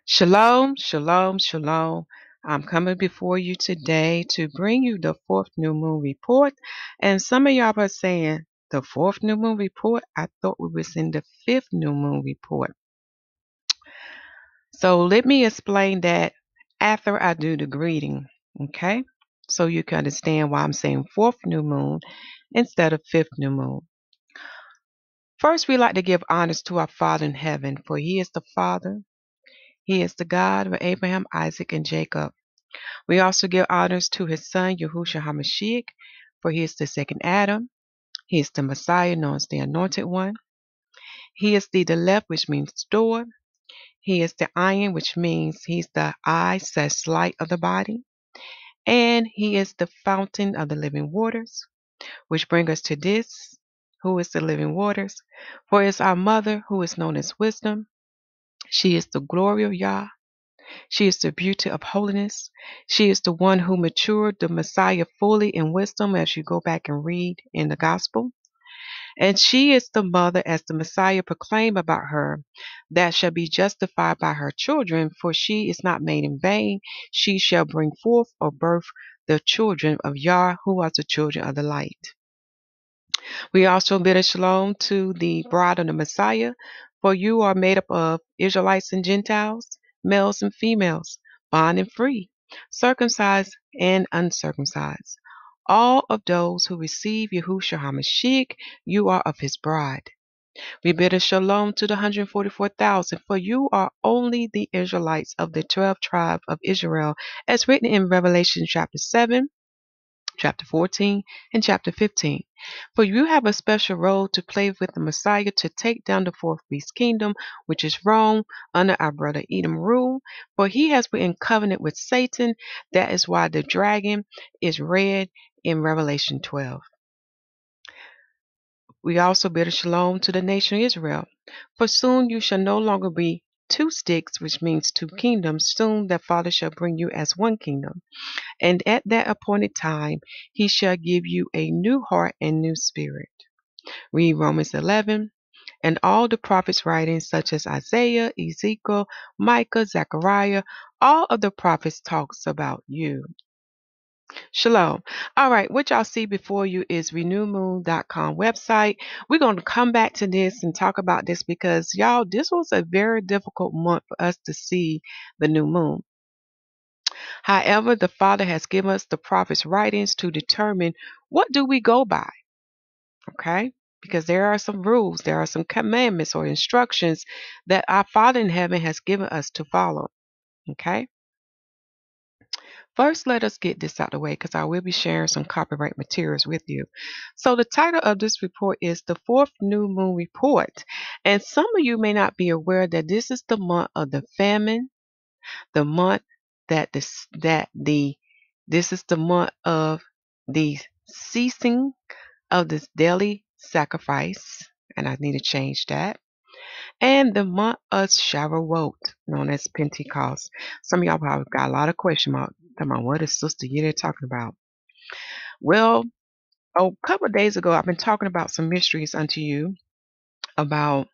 Shalom, shalom, shalom. I'm coming before you today to bring you the fourth new moon report. And some of y'all are saying, the fourth new moon report? I thought we was in the fifth new moon report. So let me explain that after I do the greeting, okay? So you can understand why I'm saying fourth new moon instead of fifth new moon. First, we like to give honors to our Father in heaven, for He is the Father. He is the God of Abraham, Isaac, and Jacob. We also give honors to his son, Yahusha The Messiah, for he is the second Adam. He is the Messiah, known as the Anointed One. He is the left, which means door. He is the iron, which means he's the eye/light of the body. And he is the fountain of the living waters, which bring us to this, who is the living waters. For it's our mother, who is known as wisdom. She is the glory of Yah. She is the beauty of holiness. She is the one who matured the Messiah fully in wisdom, as you go back and read in the gospel. And she is the mother, as the Messiah proclaimed about her, that shall be justified by her children, for she is not made in vain. She shall bring forth or birth the children of Yah, who are the children of the light. We also bid a shalom to the bride of the Messiah, for you are made up of Israelites and Gentiles, males and females, bond and free, circumcised and uncircumcised. All of those who receive Yahusha HaMashiach, you are of his bride. We bid a shalom to the 144,000, for you are only the Israelites of the 12 tribes of Israel, as written in Revelation chapter 7, chapter 14, and chapter 15. For you have a special role to play with the Messiah to take down the fourth beast kingdom, which is Rome, under our brother Edom rule. For he has been in covenant with Satan. That is why the dragon is red in Revelation 12. We also bid a shalom to the nation of Israel. For soon you shall no longer be two sticks, which means two kingdoms. Soon the Father shall bring you as one kingdom. And at that appointed time, he shall give you a new heart and new spirit. Read Romans 11 and all the prophets' writings, such as Isaiah, Ezekiel, Micah, Zechariah. All of the prophets talks about you. Shalom. All right, what y'all see before you is renewmoon.com website. We're going to come back to this and talk about this because, y'all, this was a very difficult month for us to see the new moon. However, the Father has given us the prophet's writings to determine what do we go by, okay? Because there are some rules, there are some commandments or instructions that our Father in heaven has given us to follow, okay? First, let us get this out of the way because I will be sharing some copyright materials with you. So the title of this report is the Fourth New Moon Report. And some of you may not be aware that this is the month of the famine, the month this is the month of the ceasing of this daily sacrifice, and I need to change that. And the month of Shavuot, known as Pentecost. Some of y'all probably got a lot of question marks. Talking about what is Sister Yiddy talking about? Well, a couple of days ago, I've been talking about some mysteries unto you about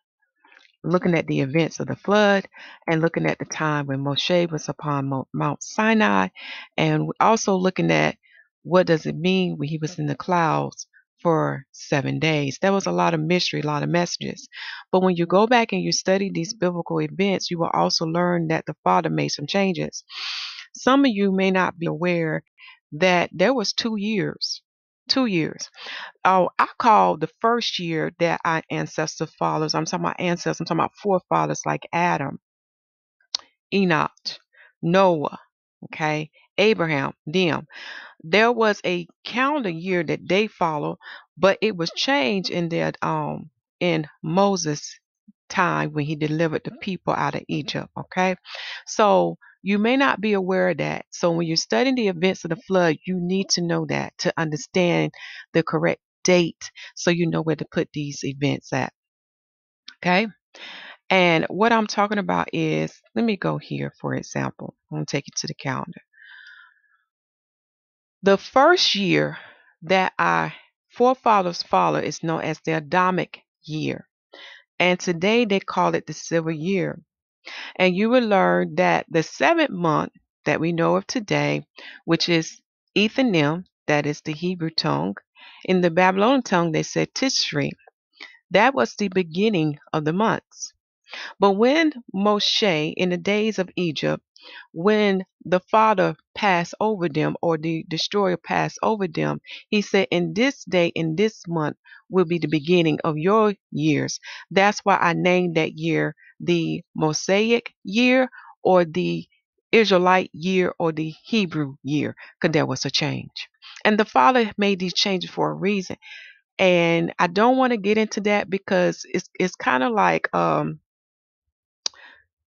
looking at the events of the flood and looking at the time when Moshe was upon Mount Sinai, and also looking at what does it mean when he was in the clouds for 7 days. There was a lot of mystery, a lot of messages. But when you go back and you study these biblical events, you will also learn that the Father made some changes. Some of you may not be aware that there was 2 years. 2 years. Oh, I call the first year that our ancestor fathers, I'm talking about ancestors, I'm talking about forefathers like Adam, Enoch, Noah, okay, Abraham, them. There was a calendar year that they followed, but it was changed in Moses' time when he delivered the people out of Egypt, okay? So you may not be aware of that. So when you're studying the events of the flood, you need to know that to understand the correct date so you know where to put these events at, okay? And what I'm talking about is, let me go here for example. I'm going to take you to the calendar. The first year that our forefathers followed is known as the Adamic year. And today they call it the civil year. And you will learn that the seventh month that we know of today, which is Ethanim, that is the Hebrew tongue. In the Babylonian tongue, they said Tishri. That was the beginning of the months. But when Moshe, in the days of Egypt, when the Father passed over them, or the destroyer passed over them, he said, in this day, in this month, will be the beginning of your years. That's why I named that year the Mosaic year, or the Israelite year, or the Hebrew year, because there was a change. And the Father made these changes for a reason. And I don't want to get into that, because it's kind of like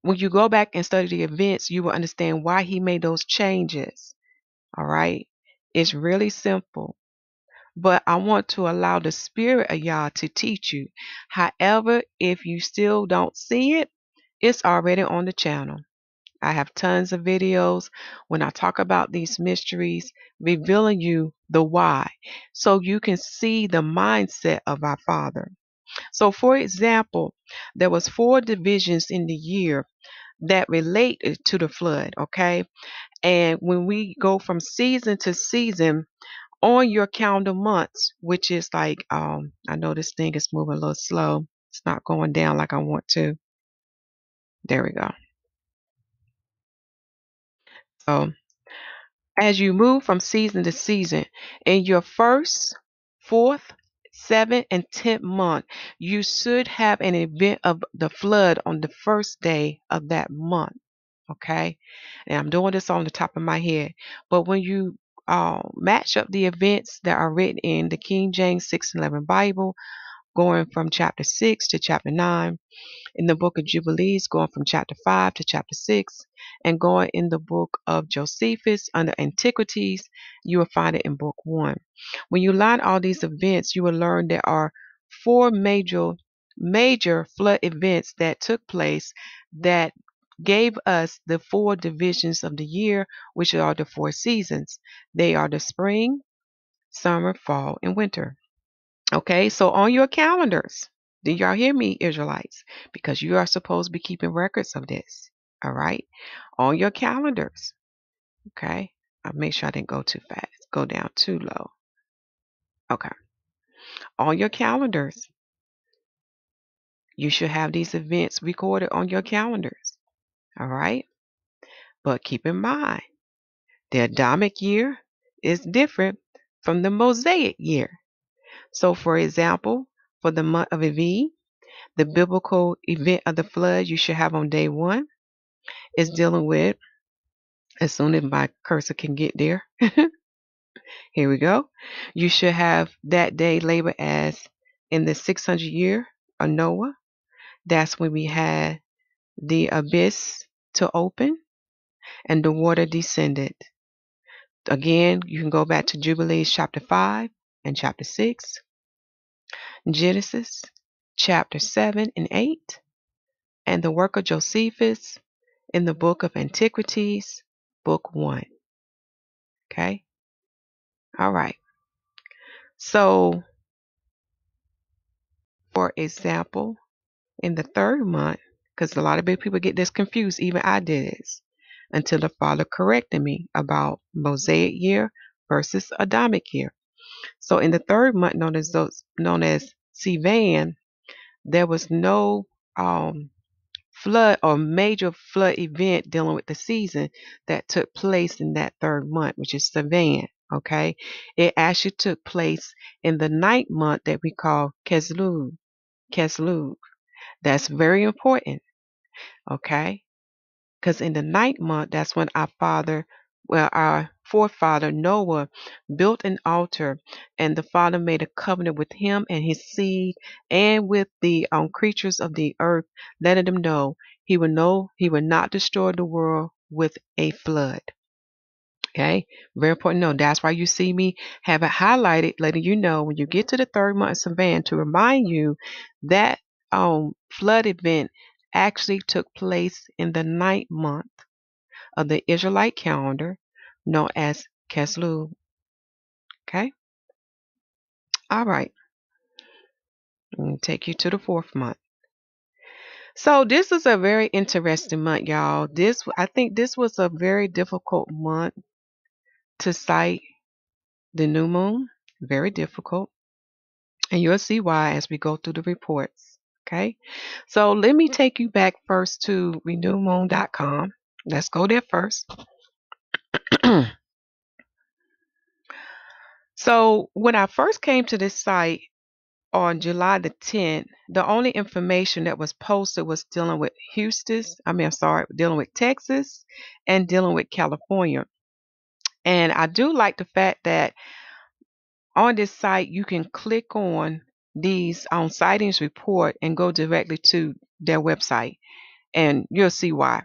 when you go back and study the events, you will understand why he made those changes. All right. It's really simple. But I want to allow the Spirit of Yah to teach you. However, if you still don't see it, it's already on the channel. I have tons of videos when I talk about these mysteries, revealing you the why, so you can see the mindset of our Father. So, for example, there was 4 divisions in the year that related to the flood, okay? And when we go from season to season on your calendar months, which is like, I know this thing is moving a little slow. It's not going down like I want to. There we go. So as you move from season to season, in your first, fourth, seventh, and 10th month, you should have an event of the flood on the first day of that month. Okay, and I'm doing this on the top of my head. But when you match up the events that are written in the King James 611 Bible, going from chapter 6 to chapter 9, in the book of Jubilees, going from chapter 5 to chapter 6, and going in the book of Josephus under Antiquities, you will find it in book 1. When you line all these events, you will learn there are 4 major flood events that took place that gave us the 4 divisions of the year, which are the 4 seasons. They are the spring, summer, fall, and winter. Okay, so on your calendars, do y'all hear me, Israelites? Because you are supposed to be keeping records of this. All right, on your calendars. Okay, I'll make sure I didn't go too fast, go down too low. Okay, on your calendars, you should have these events recorded on your calendars. All right, but keep in mind, the Adamic year is different from the Mosaic year. So, for example, for the month of Aviv, the biblical event of the flood you should have on day 1 is dealing with, as soon as my cursor can get there, here we go. You should have that day labeled as in the 600 year of Noah. That's when we had the abyss to open and the water descended. Again, you can go back to Jubilees chapter 5 and chapter 6, Genesis chapter 7 and 8, and the work of Josephus in the book of Antiquities, book 1. Okay? All right. So, for example, in the 3rd month, because a lot of big people get this confused, even I did this, until the Father corrected me about Mosaic year versus Adamic year. So in the 3rd month, known as Sivan, there was no flood or major flood event dealing with the season that took place in that 3rd month, which is Sivan. Okay, it actually took place in the 9th month that we call Keslu. Keslu. That's very important. Okay, because in the 9th month, that's when our forefather Noah built an altar, and the Father made a covenant with him and his seed, and with the creatures of the earth, letting them know he would not destroy the world with a flood. Okay, very important. No, that's why you see me have it highlighted, letting you know when you get to the 3rd month of Savan, to remind you that flood event actually took place in the 9th month of the Israelite calendar, known as Keslu. Okay, all right. I'm gonna take you to the 4th month. So this is a very interesting month, y'all. I think this was a very difficult month to cite the new moon. Very difficult. And you'll see why as we go through the reports. Okay. So let me take you back first to renewmoon.com. Let's go there first. So when I first came to this site on July the 10th, the only information that was posted was dealing with dealing with Texas and dealing with California. And I do like the fact that on this site you can click on these on sightings report and go directly to their website, and you'll see why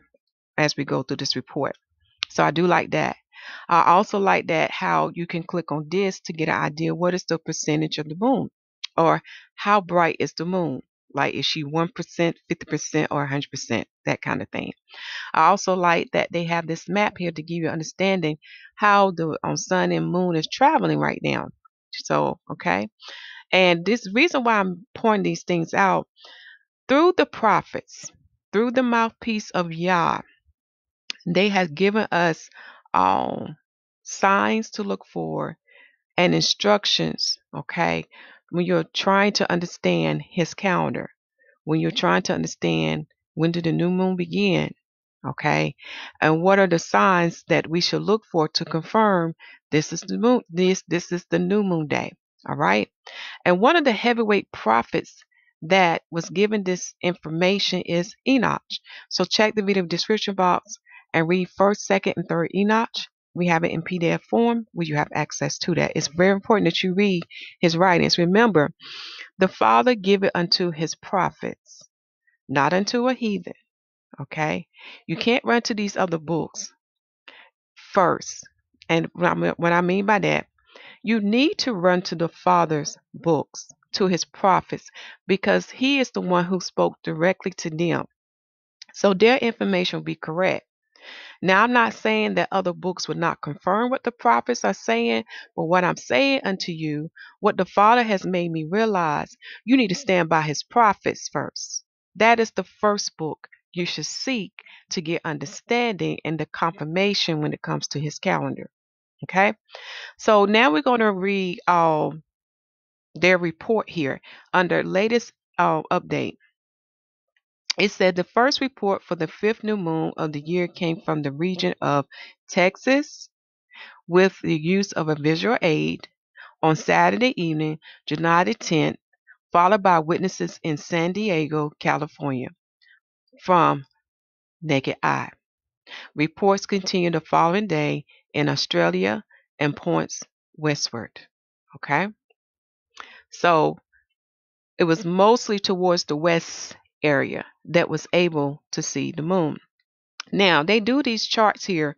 as we go through this report. So I do like that. I also like that how you can click on this to get an idea what is the percentage of the moon, or how bright is the moon. Like, is she 1%, 50%, or 100%? That kind of thing. I also like that they have this map here to give you understanding how the sun and moon is traveling right now. So, okay. And this reason why I'm pointing these things out, through the prophets, through the mouthpiece of Yah, they have given us signs to look for and instructions, okay, when you're trying to understand his calendar, when you're trying to understand when did the new moon begin, okay, and what are the signs that we should look for to confirm this is the moon, this is the new moon day, all right. And one of the heavyweight prophets that was given this information is Enoch. So check the video description box and read 1st, 2nd, and 3rd Enoch. We have it in PDF form where you have access to that. It's very important that you read his writings. Remember, the Father give it unto his prophets, not unto a heathen. Okay? You can't run to these other books first. And what I mean by that, you need to run to the Father's books, to his prophets, because he is the one who spoke directly to them. So their information will be correct. Now, I'm not saying that other books would not confirm what the prophets are saying, but what I'm saying unto you, what the Father has made me realize, you need to stand by his prophets first. That is the first book you should seek to get understanding and the confirmation when it comes to his calendar. Okay? So now we're going to read their report here under latest update. It said the first report for the 5th new moon of the year came from the region of Texas with the use of a visual aid on Saturday evening, July the 10th, followed by witnesses in San Diego, California, from naked eye. Reports continue the following day in Australia and points westward. Okay? So it was mostly towards the west area that was able to see the moon. Now, they do these charts here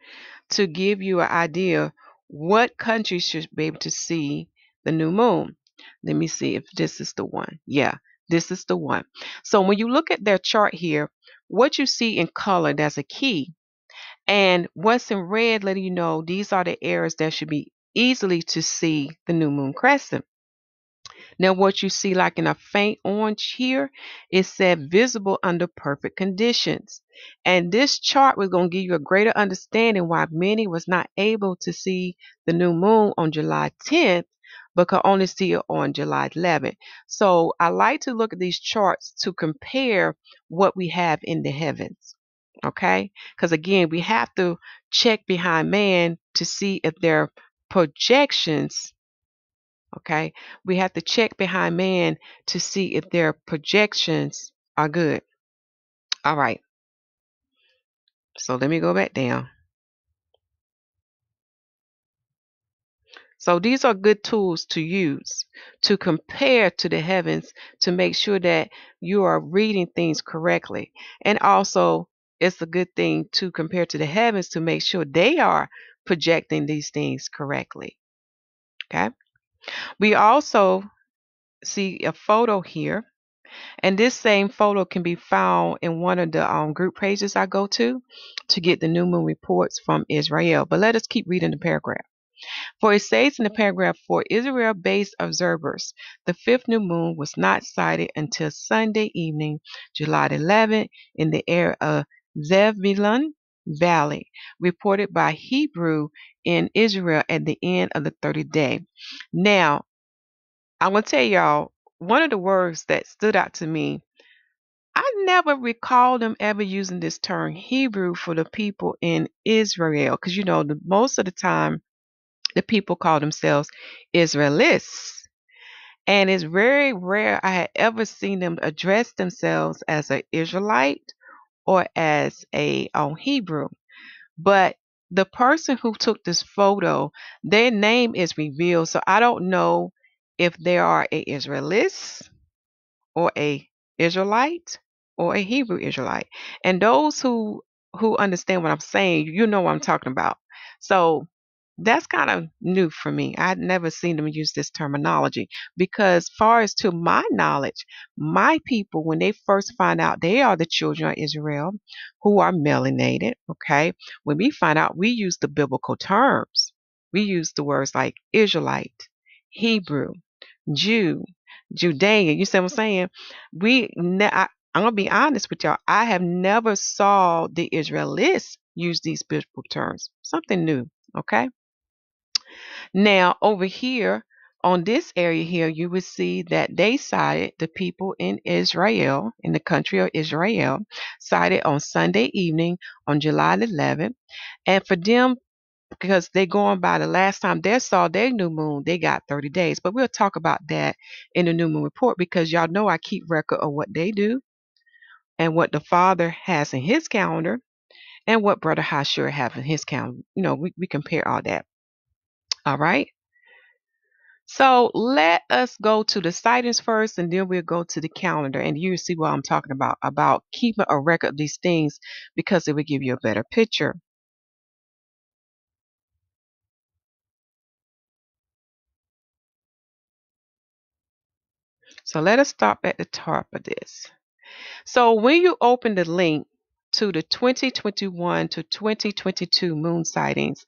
to give you an idea what countries should be able to see the new moon. Let me see if this is the one. Yeah, this is the one. So when you look at their chart here, what you see in color, that's a key. And what's in red letting you know these are the areas that should be easily to see the new moon crescent. Now, what you see like in a faint orange here, it said visible under perfect conditions. And this chart was going to give you a greater understanding why many was not able to see the new moon on July 10th, but could only see it on July 11th. So I like to look at these charts to compare what we have in the heavens. Okay? Because again, we have to check behind man to see if their projections. Okay, we have to check behind man to see if their projections are good. All right, so let me go back down. So these are good tools to use to compare to the heavens to make sure that you are reading things correctly. And also, it's a good thing to compare to the heavens to make sure they are projecting these things correctly. Okay, we also see a photo here. And this same photo can be found in one of the group pages I go to get the new moon reports from Israel. But let us keep reading the paragraph. For it says in the paragraph, for Israel-based observers, the fifth new moon was not sighted until Sunday evening, July 11th, in the area of Zebulun Valley, reported by Hebrew in Israel at the end of the 30th day. Now, I want to tell y'all, one of the words that stood out to me, I never recall them ever using this term Hebrew for the people in Israel, because most of the time the people call themselves Israelites. And it's very rare I had ever seen them address themselves as an Israelite or as a Hebrew. But the person who took this photo, their name is revealed. So I don't know if they are a Israelite or a Israelite or a Hebrew Israelite. And those who understand what I'm saying, you know what I'm talking about. So that's kind of new for me. I'd never seen them use this terminology because, far as to my knowledge, my people, when they first find out they are the children of Israel who are melanated, okay, when we find out, we use the biblical terms. We use the words like Israelite, Hebrew, Jew, Judean. You see what I'm saying? I'm gonna be honest with y'all. I have never saw the Israelites use these biblical terms. Something new. Okay. Now over here on this area here, you will see that they cited the people in Israel, in the country of Israel, cited on Sunday evening on July 11th, and for them, because they going by the last time they saw their new moon, they got 30 days. But we'll talk about that in the new moon report because y'all know I keep record of what they do and what the Father has in his calendar and what Brother Hashur have in his calendar. We compare all that. All right. So let us go to the sightings first, and then we'll go to the calendar, and you see what I'm talking about keeping a record of these things because it will give you a better picture. So let us stop at the top of this. So when you open the link to the 2021 to 2022 moon sightings,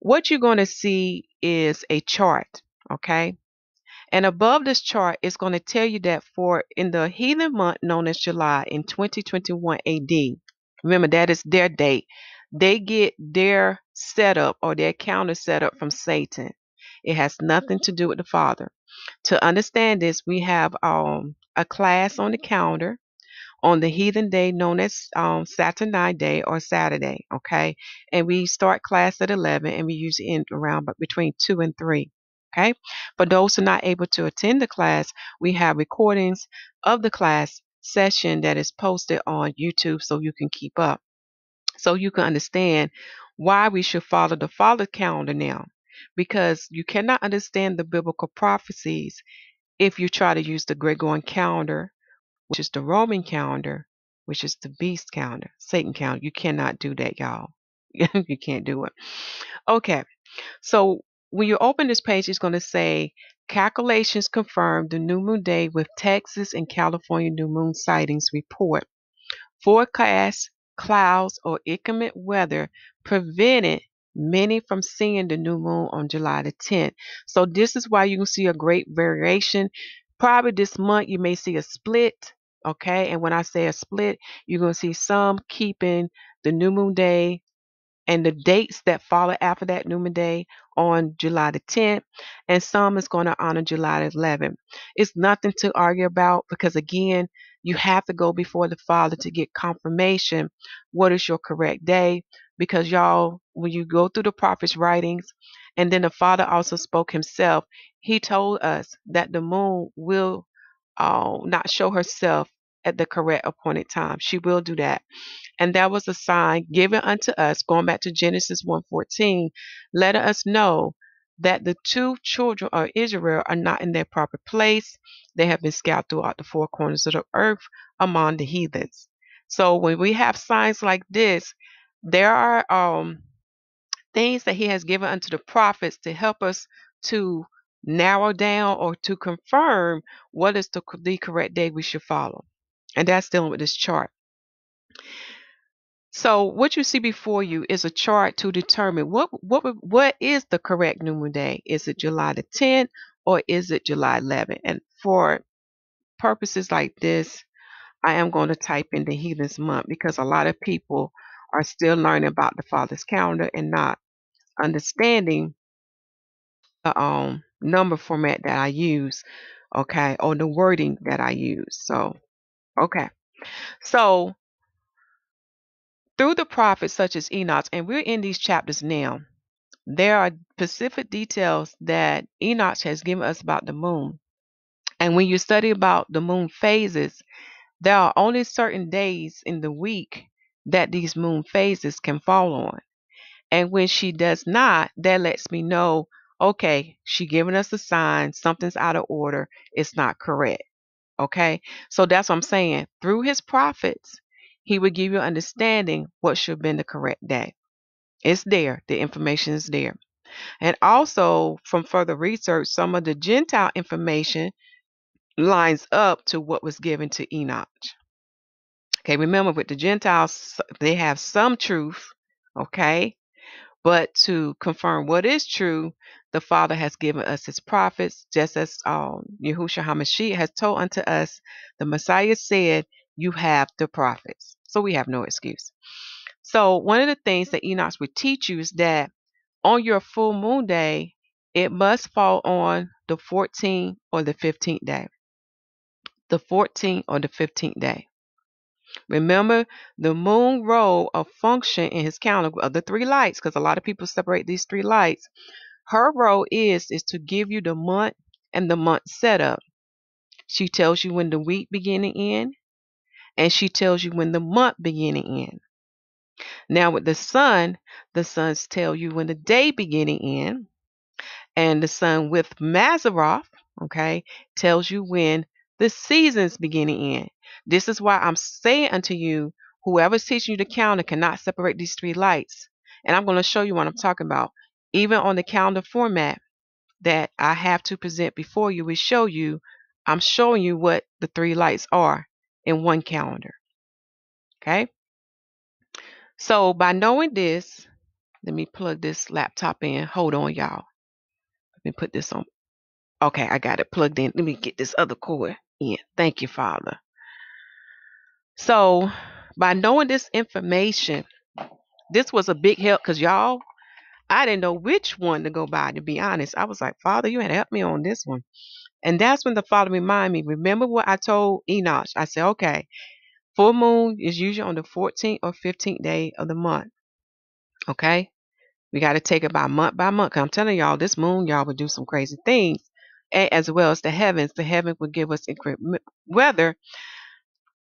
what you're going to see is a chart, okay? And above this chart, it's going to tell you that for in the heathen month known as July in 2021 AD, remember that is their date, they get their setup or their calendar setup from Satan. It has nothing to do with the Father. To understand this, we have a class on the calendar on the heathen day known as Saturday day or Saturday, okay? And we start class at 11 and we usually end around but between 2 and 3, okay? For those who are not able to attend the class, we have recordings of the class session that is posted on YouTube so you can keep up, so you can understand why we should follow the Father calendar now. Because you cannot understand the biblical prophecies if you try to use the Gregorian calendar, which is the Roman calendar, which is the beast calendar, Satan calendar. You cannot do that, y'all. You can't do it. Okay, so when you open this page, it's going to say calculations confirmed the new moon day with Texas and California new moon sightings report. Forecast clouds or inclement weather prevented many from seeing the new moon on July the 10th. So this is why you can see a great variation. Probably this month you may see a split, okay? And when I say a split, you're going to see some keeping the new moon day and the dates that follow after that new moon day on July the 10th, and some is going to honor July the 11th. It's nothing to argue about because, again, you have to go before the Father to get confirmation what is your correct day. Because, y'all, when you go through the prophet's writings, and then the Father also spoke himself, he told us that the moon will not show herself at the correct appointed time. She will do that. And that was a sign given unto us, going back to Genesis 1:14, letting us know that the two children of Israel are not in their proper place. They have been scattered throughout the four corners of the earth among the heathens. So when we have signs like this, there are things that he has given unto the prophets to help us to narrow down or to confirm what is the correct day we should follow. And that's dealing with this chart. So what you see before you is a chart to determine what is the correct new moon day. Is it July the 10th or is it July 11th? And for purposes like this, I am going to type in the heathens month because a lot of people are still learning about the Father's calendar and not understanding the number format that I use, okay, or the wording that I use. So, okay. So, through the prophets such as Enoch, and we're in these chapters now, there are specific details that Enoch has given us about the moon. And when you study about the moon phases, there are only certain days in the week that these moon phases can fall on. And when she does not, that lets me know, okay, she giving us a sign, something's out of order, it's not correct. Okay? So that's what I'm saying. Through his prophets, he would give you understanding what should have been the correct day. It's there. The information is there. And also from further research, some of the Gentile information lines up to what was given to Enoch. Okay, remember with the Gentiles, they have some truth, okay? But to confirm what is true, the Father has given us his prophets, just as Yahusha HaMashiach has told unto us, the Messiah said, you have the prophets. So we have no excuse. So one of the things that Enoch would teach you is that on your full moon day, it must fall on the 14th or the 15th day. The 14th or the 15th day. Remember, the moon role of function in his calendar of the three lights, because a lot of people separate these three lights. Her role is to give you the month and the month setup. She tells you when the week beginning in, and she tells you when the month beginning in. Now with the suns tell you when the day beginning in, and the sun with Mazaroth, okay, tells you when the seasons beginning in. This is why I'm saying unto you, whoever's teaching you the calendar cannot separate these three lights. And I'm going to show you what I'm talking about. Even on the calendar format that I have to present before you, we show you, I'm showing you what the three lights are in one calendar. Okay. So by knowing this, let me plug this laptop in. Hold on, y'all. Let me put this on. Okay, I got it plugged in. Let me get this other cord in. Thank you, Father. So, by knowing this information, this was a big help because y'all, I didn't know which one to go by, to be honest. I was like, Father, you had to help me on this one. And that's when the Father reminded me, remember what I told Enoch? I said, okay, full moon is usually on the 14th or 15th day of the month. Okay? We got to take it by month by month. Cause I'm telling y'all, this moon, y'all would do some crazy things. As well as the heavens. The heaven would give us weather,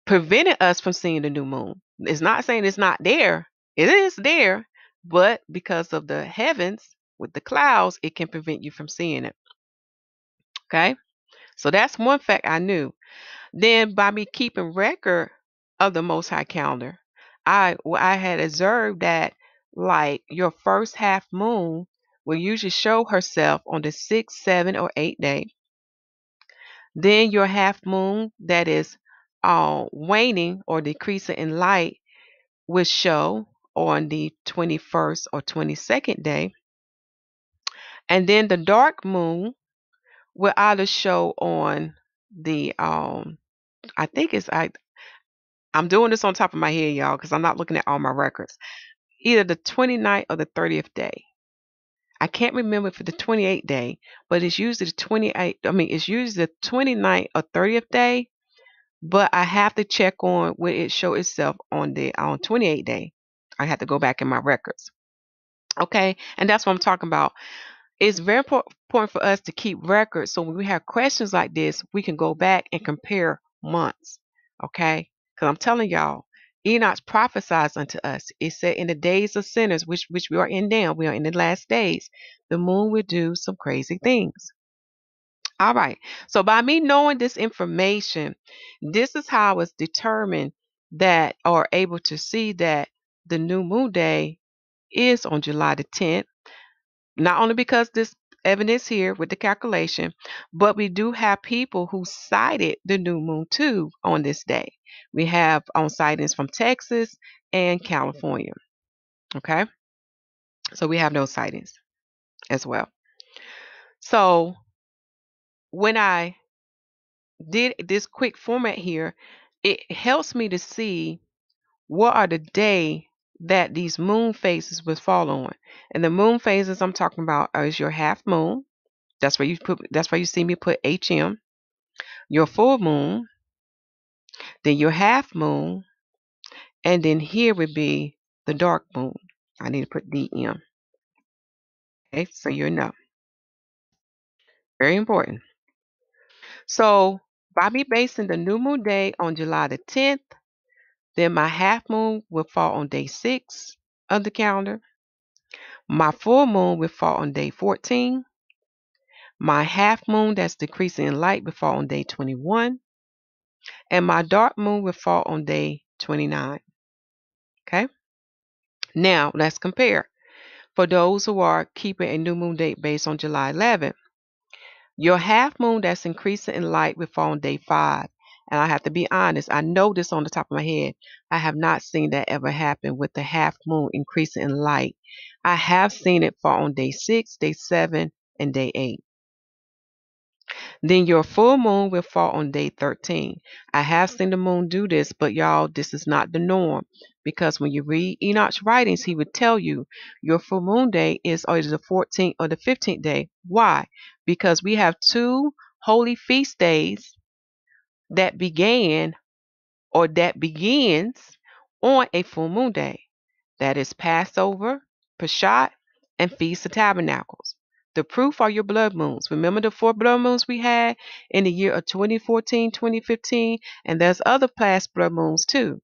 preventing us from seeing the new moon. It's not saying it's not there. It is there. But because of the heavens with the clouds, it can prevent you from seeing it. Okay? So that's one fact I knew. Then by me keeping record of the Most High calendar, I had observed that like your first half moon will usually show herself on the 6th, 7th, or 8th day. Then your half moon that is waning or decreasing in light will show on the 21st or 22nd day. And then the dark moon will either show on the I think it's I'm doing this on top of my head, y'all, because I'm not looking at all my records. Either the 29th or the 30th day. I can't remember for the 28th day, but it's usually the 28th. I mean, it's usually the 29th or 30th day, but I have to check on when it show itself on the 28th day. I have to go back in my records. Okay, and that's what I'm talking about. It's very important for us to keep records, so when we have questions like this, we can go back and compare months. Okay, because I'm telling y'all, Enoch prophesies unto us. It said, in the days of sinners, which we are in now, we are in the last days, the moon will do some crazy things. All right. So by me knowing this information, this is how I was determined that or able to see that the new moon day is on July the 10th. Not only because this evidence here with the calculation, but we do have people who cited the new moon too on this day. We have on sightings from Texas and California. Okay, so we have those sightings as well. So when I did this quick format here, it helps me to see what are the day that these moon phases will fall on. And the moon phases I'm talking about is your half moon. That's where you see me put HM. Your full moon, then your half moon, and then here would be the dark moon. I need to put DM. Okay, so you know. Very important. So by me basing the new moon day on July the 10th, then my half moon will fall on day 6 of the calendar. My full moon will fall on day 14. My half moon that's decreasing in light will fall on day 21. And my dark moon will fall on day 29. Okay. Now let's compare. For those who are keeping a new moon date based on July 11th, your half moon that's increasing in light will fall on day 5. And I have to be honest, I know this on the top of my head. I have not seen that ever happen with the half moon increasing in light. I have seen it fall on day 6, day 7, and day 8. Then your full moon will fall on day 13. I have seen the moon do this, but y'all, this is not the norm. Because when you read Enoch's writings, he would tell you your full moon day is either the 14th or the 15th day. Why? Because we have 2 holy feast days that began or that begins on a full moon day. That is Passover, Peshat, and Feast of Tabernacles. The proof are your blood moons. Remember the 4 blood moons we had in the year of 2014, 2015, and there's other past blood moons too.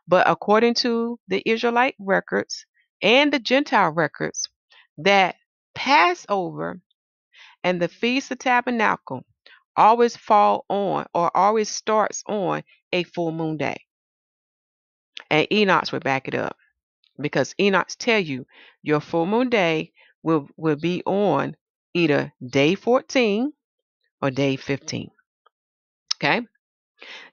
But according to the Israelite records and the Gentile records, that Passover and the Feast of Tabernacle always fall on or always starts on a full moon day. And Enoch's will back it up. Because Enoch tell you your full moon day will be on either day 14 or day 15. Okay.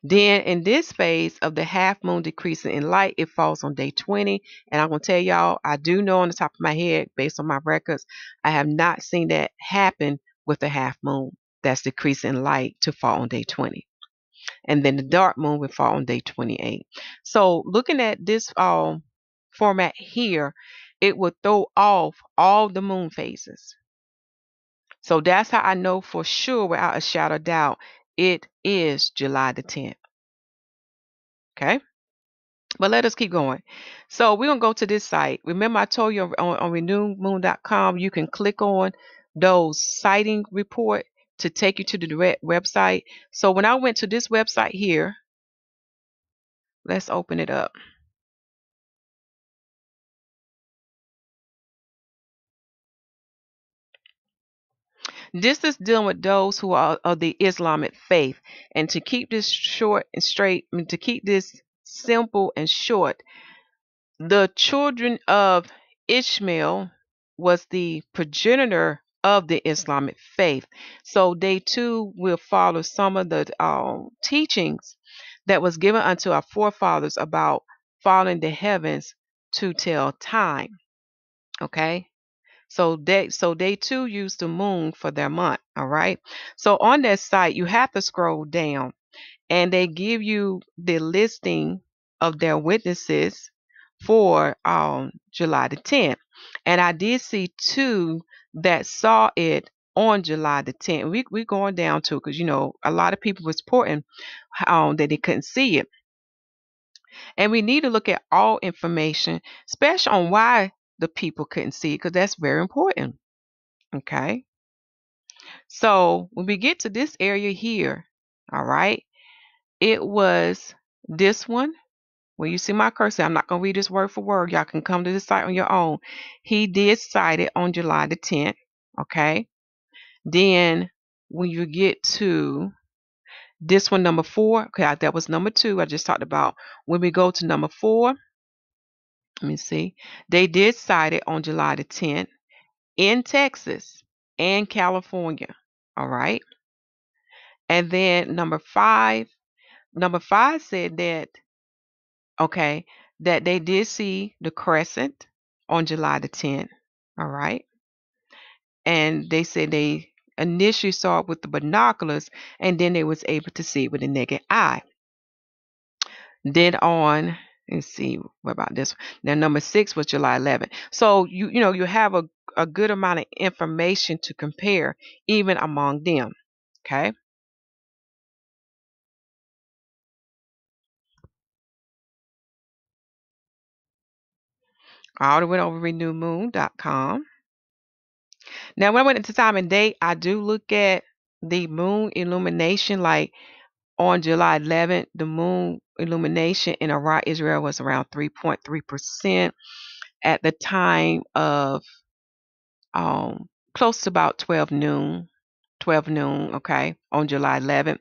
Then in this phase of the half moon decreasing in light, it falls on day 20. And I'm going to tell y'all, I do know on the top of my head, based on my records, I have not seen that happen with the half moon that's decreasing in light to fall on day 20. And then the dark moon will fall on day 28. So looking at this format here, it will throw off all the moon phases. So that's how I know for sure, without a shadow of doubt, it is July the 10th. Okay. But let us keep going. So we're going to go to this site. Remember I told you on renewmoon.com, you can click on those sighting report to take you to the direct website. So when I went to this website here, let's open it up. This is dealing with those who are of the Islamic faith. And to keep this short and straight, to keep this simple and short, the children of Ishmael was the progenitor of the Islamic faith. So they too will follow some of the teachings that was given unto our forefathers about following the heavens to tell time. Okay. So they too use the moon for their month. All right. So on that site, you have to scroll down and they give you the listing of their witnesses for July the 10th. And I did see 2 that saw it on July the 10th. We're going down to, because a lot of people was reporting that they couldn't see it. And we need to look at all information, especially on why the people couldn't see it, because that's very important. Okay. So when we get to this area here, all right, it was this one. When you see my cursor, I'm not going to read this word for word. Y'all can come to the site on your own. He did cite it on July the 10th. Okay. Then when you get to this one, number 4, okay, that was number 2 I just talked about. When we go to number 4, let me see. They did cite it on July the 10th in Texas and California. All right. And then number 5, number 5 said that, okay, that they did see the crescent on July the 10th. All right. And they said they initially saw it with the binoculars and then they was able to see it with the naked eye. Then on, let's see, what about this one? Now number 6 was July 11th. So you have a good amount of information to compare even among them. Okay. I already went over renewmoon.com. Now when I went into time and date, I do look at the moon illumination. Like on July 11th, the moon illumination in Iraq, Israel was around 3.3% at the time of close to about 12 noon, okay, on July 11th.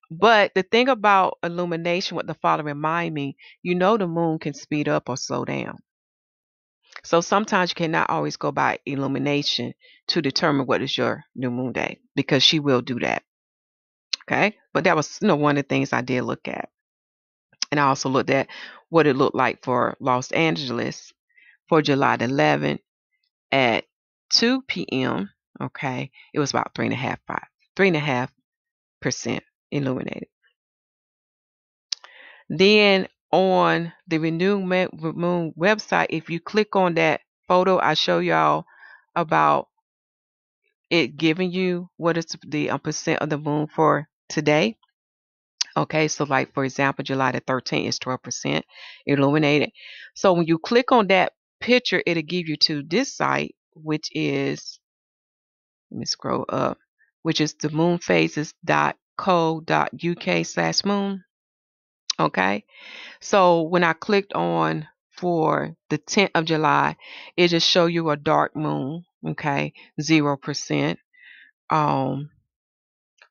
But the thing about illumination, what the father remind me, the moon can speed up or slow down. So sometimes you cannot always go by illumination to determine what is your new moon day because she will do that. Okay. But that was, one of the things I did look at. And I also looked at what it looked like for Los Angeles for July the 11th at 2 p.m. Okay. It was about 3.5% illuminated. Then on the Renew Moon website, if you click on that photo, I show y'all about it giving you what is the percent of the moon for today. Okay, so like for example, July the 13th is 12% illuminated. So when you click on that picture, it'll give you to this site, which is, let me scroll up, which is the moonphases.co.uk/moon. Okay, so when I clicked on for the 10th of July, it just show you a dark moon. Okay, 0%.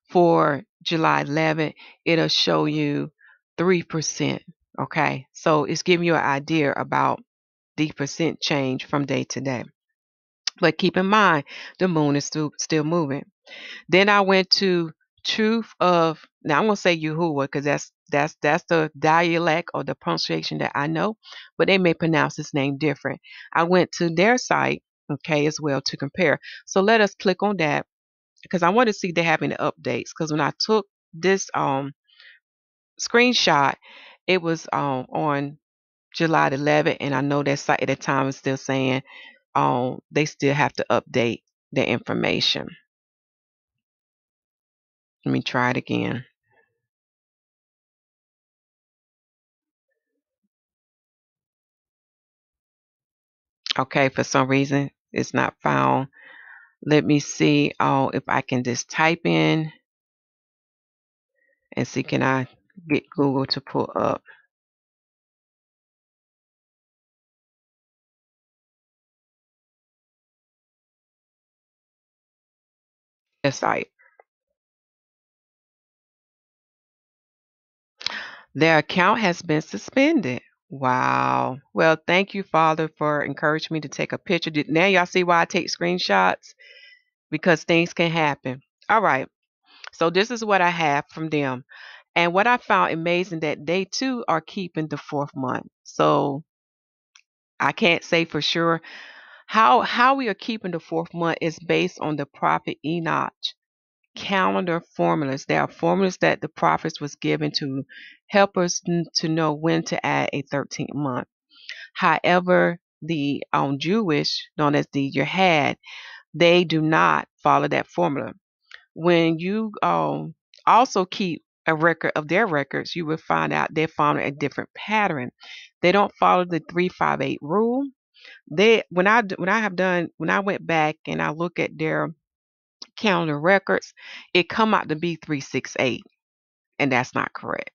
For July 11th, it'll show you 3%. Okay, so it's giving you an idea about the percent change from day to day. But keep in mind, the moon is still moving. Then I went to Truth of, now I'm gonna say Yahuwah because that's the dialect or the pronunciation that I know, but they may pronounce this name different. I went to their site, okay, as well to compare. So let us click on that because I want to see if they have any updates. Because when I took this screenshot, it was on July 11th, and I know that site at the time is still saying they still have to update the information. Let me try it again. Okay, for some reason it's not found. Let me see if I can just type in and see can I get Google to pull up the site. Their account has been suspended. Wow. Well, thank you, Father, for encouraging me to take a picture. Now y'all see why I take screenshots? Because things can happen. All right. So this is what I have from them. And what I found amazing that they too are keeping the 4th month. So I can't say for sure how we are keeping the 4th month is based on the prophet Enoch calendar formulas. There are formulas that the prophets was given to help us to know when to add a 13th month. However, the Jewish, known as the Yahad, they do not follow that formula. When you also keep a record of their records, you will find out they follow a different pattern. They don't follow the 358 rule. They when I went back and I look at their calendar records, it come out to be 368, and that's not correct.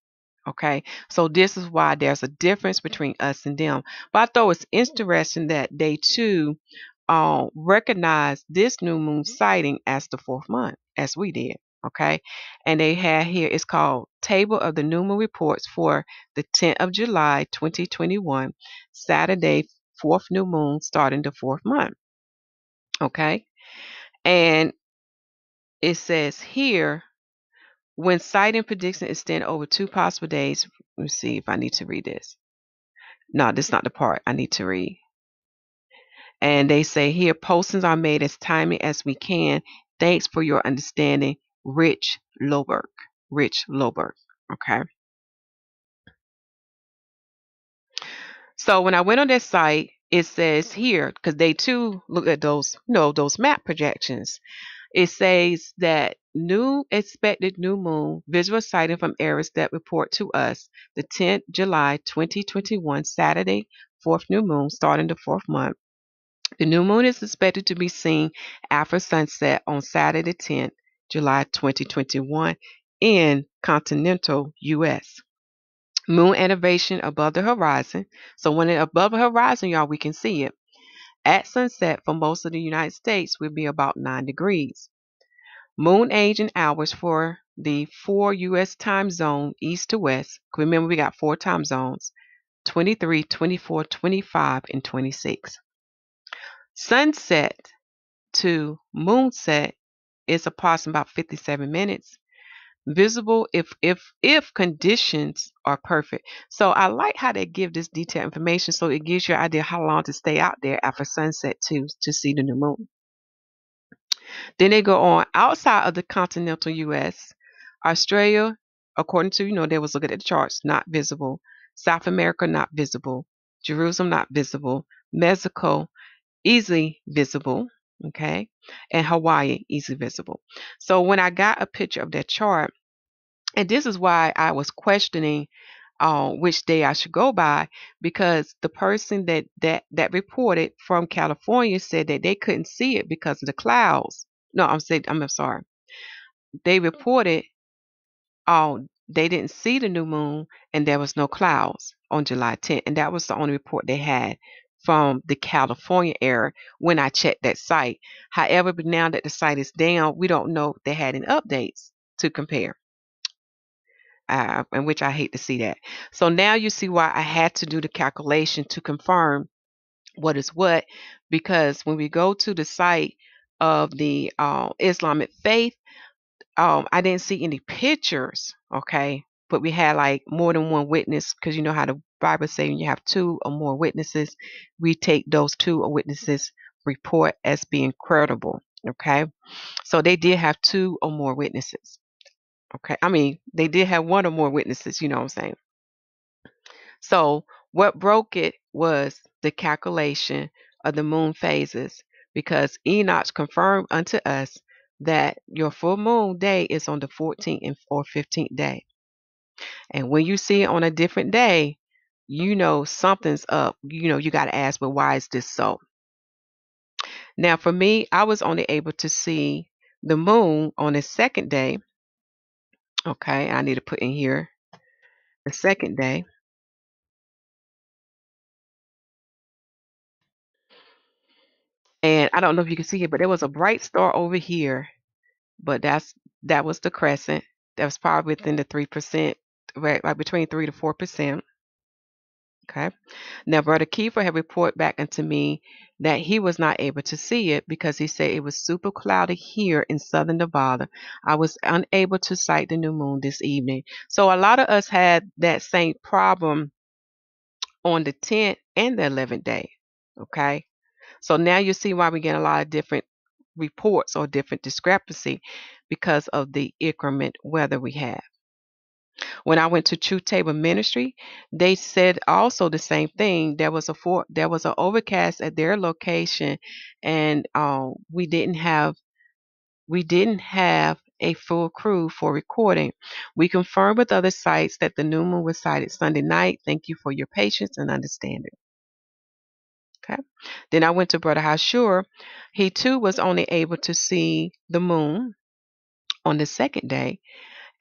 Okay, so this is why there's a difference between us and them. But I thought it's interesting that they too recognize this new moon sighting as the 4th month, as we did. Okay, and they have here, it's called Table of the New Moon Reports for the 10th of July 2021, Saturday, 4th new moon starting the 4th month. Okay, and it says here When sighting prediction extend over 2 possible days, let me see if I need to read this. No, this is not the part I need to read. And they say here, postings are made as timely as we can. Thanks for your understanding, Rich Loberg. Rich Loberg. Okay. So when I went on their site, it says here, because they too look at those, those map projections. It says that new expected new moon visual sighting from areas that report to us the 10th July 2021 Saturday, fourth new moon starting the fourth month. The new moon is expected to be seen after sunset on Saturday, 10th July 2021 in continental U.S. Moon elevation above the horizon. So when it's above the horizon, y'all, we can see it. At sunset for most of the United States will be about 9 degrees. Moon age and hours for the 4 U.S. time zone east to west. Remember, we got 4 time zones: 23, 24, 25, and 26. Sunset to moonset is approximately about 57 minutes. Visible if conditions are perfect. So I like how they give this detailed information, so it gives you an idea how long to stay out there after sunset to see the new moon. Then they go on outside of the continental U.S. Australia, according to, they was looking at the charts, not visible. South America, not visible. Jerusalem, not visible. Mexico, easily visible. Okay. And Hawaii, easily visible. So when I got a picture of that chart, and this is why I was questioning which day I should go by, because the person that reported from California said that they couldn't see it because of the clouds. No, I'm sorry. They reported they didn't see the new moon and there was no clouds on July 10th, and that was the only report they had from the California area when I checked that site. However, but now that the site is down, we don't know if they had any updates to compare. And which I hate to see that. So now you see why I had to do the calculation to confirm what is what, because when we go to the site of the Islamic faith, I didn't see any pictures, okay, but we had like more than one witness, because you know how the Bible says when you have 2 or more witnesses, we take those 2 witnesses report as being credible, okay. So they did have 2 or more witnesses. Okay, I mean, they did have 1 or more witnesses, you know what I'm saying? So, what broke it was the calculation of the moon phases, because Enoch confirmed unto us that your full moon day is on the 14th or 15th day. And when you see it on a different day, you know something's up. You got to ask, but why is this so? Now, for me, I was only able to see the moon on the second day. Okay, I need to put in here the second day. And I don't know if you can see it, but there was a bright star over here, but that was the crescent. That was probably within the 3%, right, like between 3 to 4%. Okay. Now, Brother Kiefer had reported back unto me that he was not able to see it because he said it was super cloudy here in southern Nevada. I was unable to sight the new moon this evening. So a lot of us had that same problem on the 10th and the 11th day. Okay. So now you see why we get a lot of different reports or different discrepancy because of the increment weather we have. When I went to Truth Table Ministry, they said also the same thing. There was an overcast at their location, and we didn't have a full crew for recording. We confirmed with other sites that the new moon was sighted Sunday night. Thank you for your patience and understanding. Okay. Then I went to Brother Hashur. He too was only able to see the moon on the second day.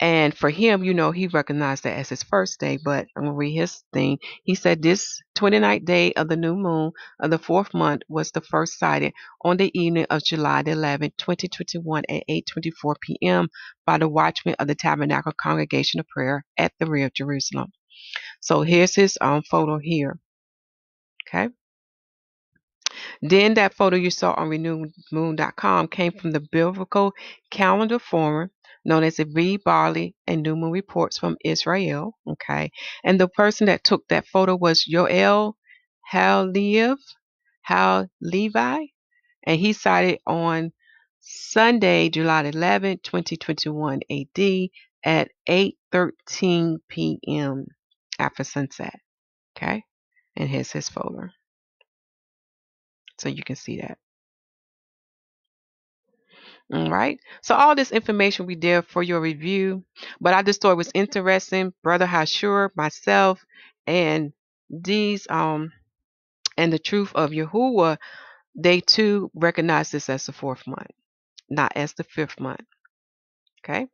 And for him, he recognized that as his first day. But I'm going to read his thing. He said this 29th day of the new moon of the fourth month was the first sighted on the evening of July the 11th, 2021 at 8:24 p.m. by the watchman of the Tabernacle Congregation of Prayer at the rear of Jerusalem. So here's his photo here. Okay. Then that photo you saw on renewedmoon.com came from the Biblical Calendar Forum known as the reed barley and new moon reports from Israel. Okay. And the person that took that photo was Yoel Hal Levi, and he sighted on Sunday, July 11, 2021 AD at 8:13 p.m. after sunset. Okay. And here's his photo. So you can see that. All right. So all this information we did for your review, but I just thought it was interesting. Brother Hashur, myself, and these and the truth of Yahuwah, they too recognize this as the fourth month, not as the fifth month. Okay.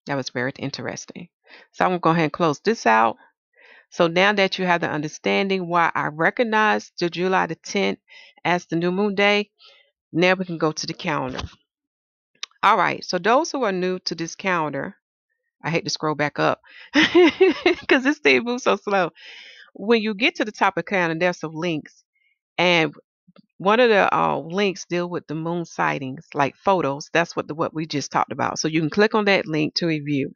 That was very interesting. So I'm going to go ahead and close this out. So now that you have the understanding why I recognize the July the 10th as the new moon day, now we can go to the calendar. All right. So those who are new to this calendar, I hate to scroll back up because this thing moves so slow. When you get to the top of the calendar, there's some links. And one of the links deal with the moon sightings, like photos. That's what we just talked about. So you can click on that link to review.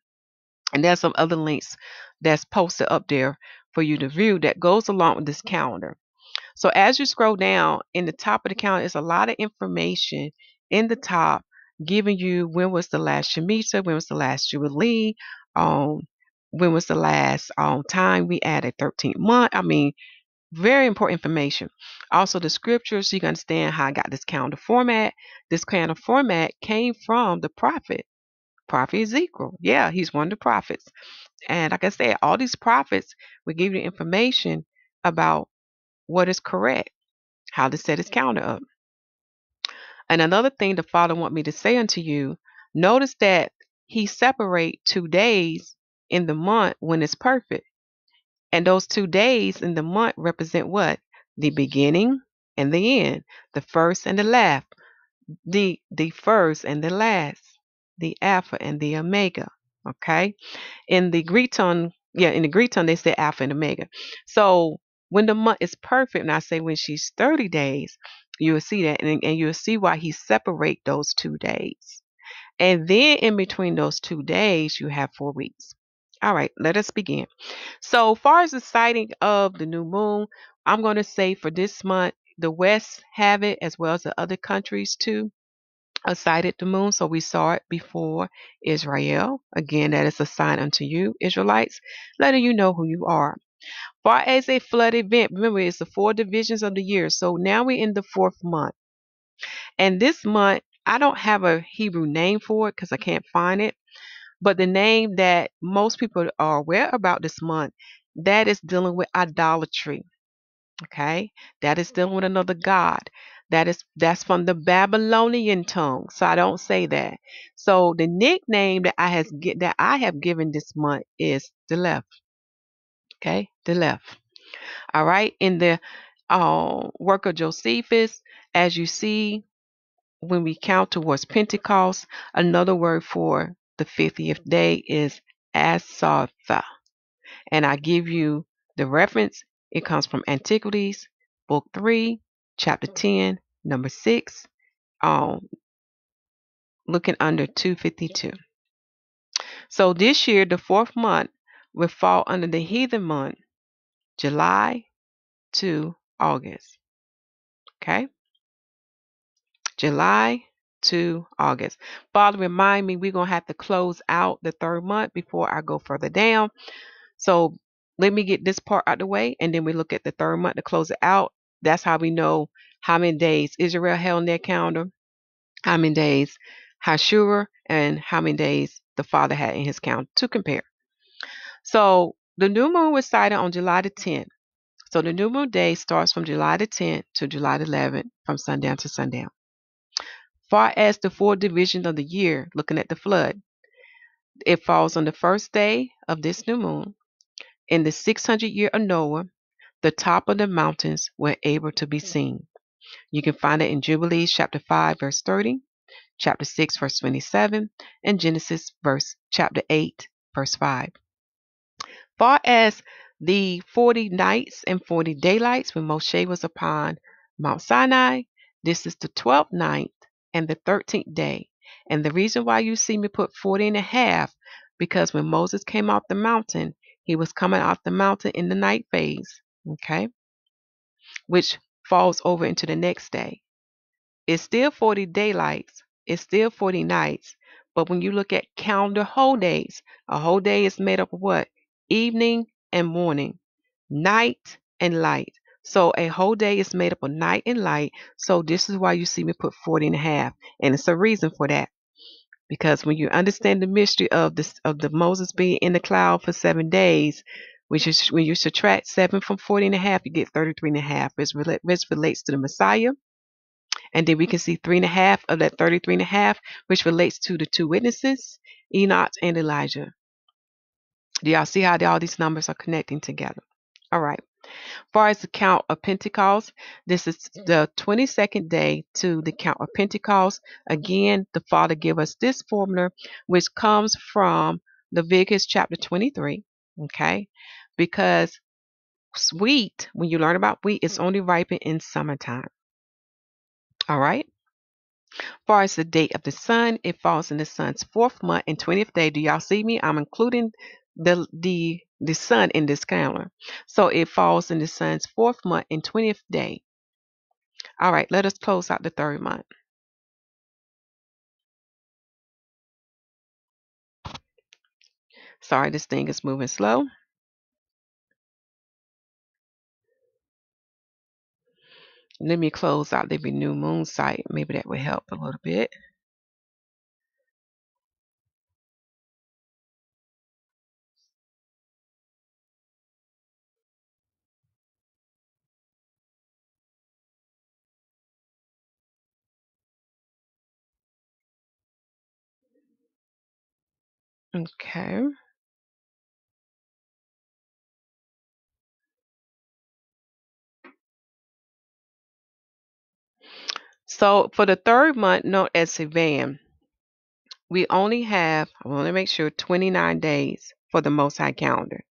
And there's some other links that's posted up there for you to view that goes along with this calendar. So as you scroll down in the top of the calendar, there's a lot of information in the top giving you when was the last Shemitah, when was the last Jubilee, when was the last time we added 13th month. I mean, very important information. Also the scriptures, so you can understand how I got this calendar format. This calendar format came from the prophet Ezekiel. Yeah, he's one of the prophets. And like I said, all these prophets will give you information about what is correct, how to set his calendar up. And another thing the Father want me to say unto you, notice that he separate 2 days in the month when it's perfect. And those 2 days in the month represent what? The beginning and the end, the first and the last, the first and the last, the Alpha and the Omega. Okay. In the Greek tongue, they say Alpha and Omega. So when the month is perfect, and I say when she's 30 days, you will see that, and you'll see why he separate those 2 days. And then in between those 2 days, you have 4 weeks. All right, let us begin. So far as the sighting of the new moon, I'm going to say for this month, the West have it as well as the other countries too. Sighted the moon, so we saw it before Israel. Again, that is a sign unto you, Israelites, letting you know who you are. Far as a flood event, remember it's the 4 divisions of the year. So now we're in the 4th month. And this month, I don't have a Hebrew name for it because I can't find it. But the name that most people are aware about this month, that is dealing with idolatry. Okay, that is dealing with another god. That's from the Babylonian tongue. So I don't say that. So the nickname that I have given this month is the left. Okay, the left. All right. In the work of Josephus, as you see, when we count towards Pentecost, another word for the 50th day is Asartha. And I give you the reference. It comes from Antiquities, Book 3, Chapter 10, Number 6, looking under 252. So this year, the 4th month will fall under the heathen month, July to August. Okay? July to August. Father, remind me we're going to have to close out the 3rd month before I go further down. So let me get this part out of the way, and then we look at the 3rd month to close it out. That's how we know how many days Israel held in their calendar, how many days Hashur, and how many days the Father had in his calendar to compare. So the new moon was sighted on July the 10th. So the new moon day starts from July the 10th to July the 11th, from sundown to sundown. Far as the 4 divisions of the year, looking at the flood, it falls on the first day of this new moon. In the 600 year of Noah, the top of the mountains were able to be seen. You can find it in Jubilees chapter 5, verse 30, chapter 6, verse 27, and Genesis chapter 8, verse 5. Far as the 40 nights and 40 daylights when Moshe was upon Mount Sinai, this is the 12th night and the 13th day. And the reason why you see me put 40 and a half, because when Moses came off the mountain, he was coming off the mountain in the night phase, okay, which falls over into the next day. It's still 40 daylights, it's still 40 nights, but when you look at calendar whole days, a whole day is made up of what? Evening and morning, night and light. So a whole day is made up of night and light. So this is why you see me put 40 and a half. And it's a reason for that. Because when you understand the mystery of this of the Moses being in the cloud for 7 days, which is when you subtract 7 from 40 and a half, you get 33 and a half, which relates to the Messiah. And then we can see 3 and a half of that 33 and a half, which relates to the two witnesses, Enoch and Elijah. Do y'all see how all these numbers are connecting together? All right. As far as the count of Pentecost, this is the 22nd day to the count of Pentecost. Again, the Father gave us this formula, which comes from Leviticus chapter 23. Okay. Because wheat, when you learn about wheat, it's only ripened in summertime. All right. As far as the date of the sun, it falls in the sun's 4th month and 20th day. Do y'all see me? I'm including the sun in this calendar. So it falls in the sun's 4th month and 20th day. All right, let us close out the 3rd month. Sorry, this thing is moving slow. Let me close out the new moon site. Maybe that will help a little bit. Okay. So for the 3rd month, known as Sivan, we only have, I want to make sure, 29 days for the Most High calendar.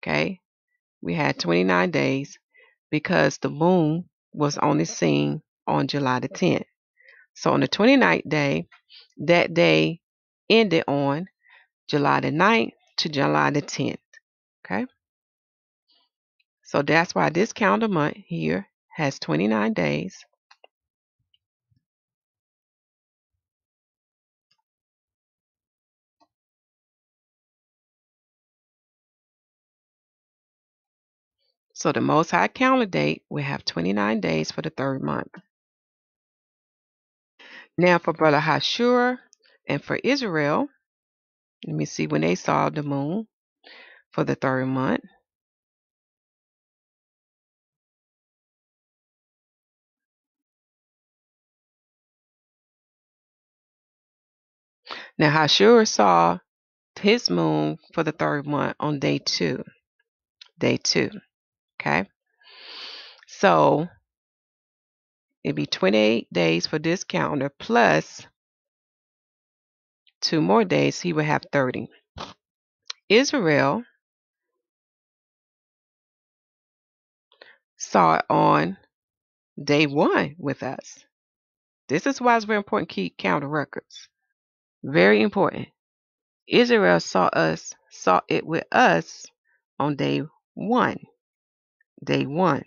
Okay. We had 29 days because the moon was only seen on July the 10th. So on the 29th day, that day ended on July the 9th to July the 10th. Okay. So that's why this calendar month here has 29 days. So the Most High calendar date will have 29 days for the 3rd month. Now for Brother Hashur and for Israel, let me see when they saw the moon for the 3rd month. Now Hashur saw his moon for the 3rd month on day 2. Day 2. Okay. So it'd be 28 days for this calendar plus 2 more days. He would have 30. Israel saw it on day 1 with us. This is why it's very important to keep calendar records. Very important. Israel saw it with us on day 1. Day 1.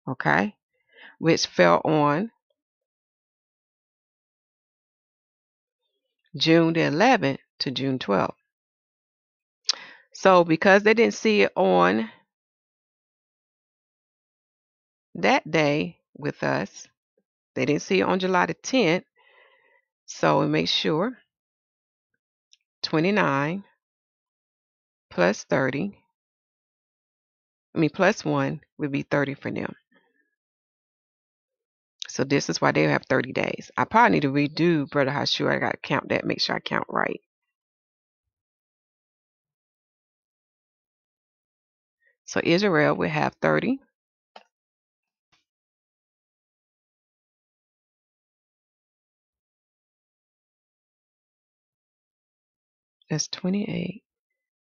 Okay? Which fell on June the 11th to June 12th. So because they didn't see it on that day with us, they didn't see it on July the 10th. So we make sure 29 plus 30, plus 1 would be 30 for them. So this is why they have 30 days. I probably need to redo Brother Hashur. I got to count that, make sure I count right. So Israel will have 30. That's 28.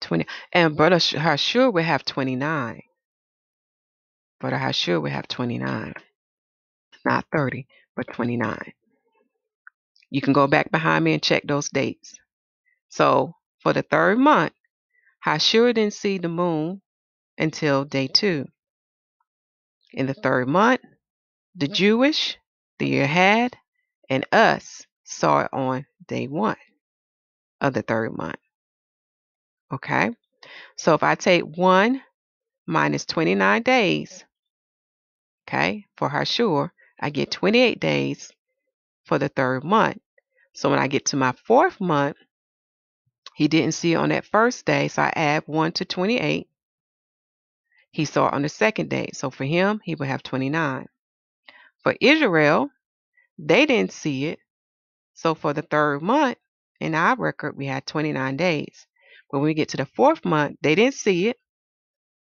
20. And Brother Hashur will have 29. Brother Hashur will have 29. Not 30, but 29. You can go back behind me and check those dates. So for the third month, Yahusha didn't see the moon until day 2. In the third month, the Jewish, the YAHUAH, and us saw it on day 1 of the third month. Okay? So if I take 1 minus 29 days, okay, for Yahusha, I get 28 days for the third month. So when I get to my 4th month, he didn't see it on that first day, so I add 1 to 28. He saw it on the second day. So for him, he would have 29. For Israel, they didn't see it. So for the third month, in our record, we had 29 days. When we get to the 4th month, they didn't see it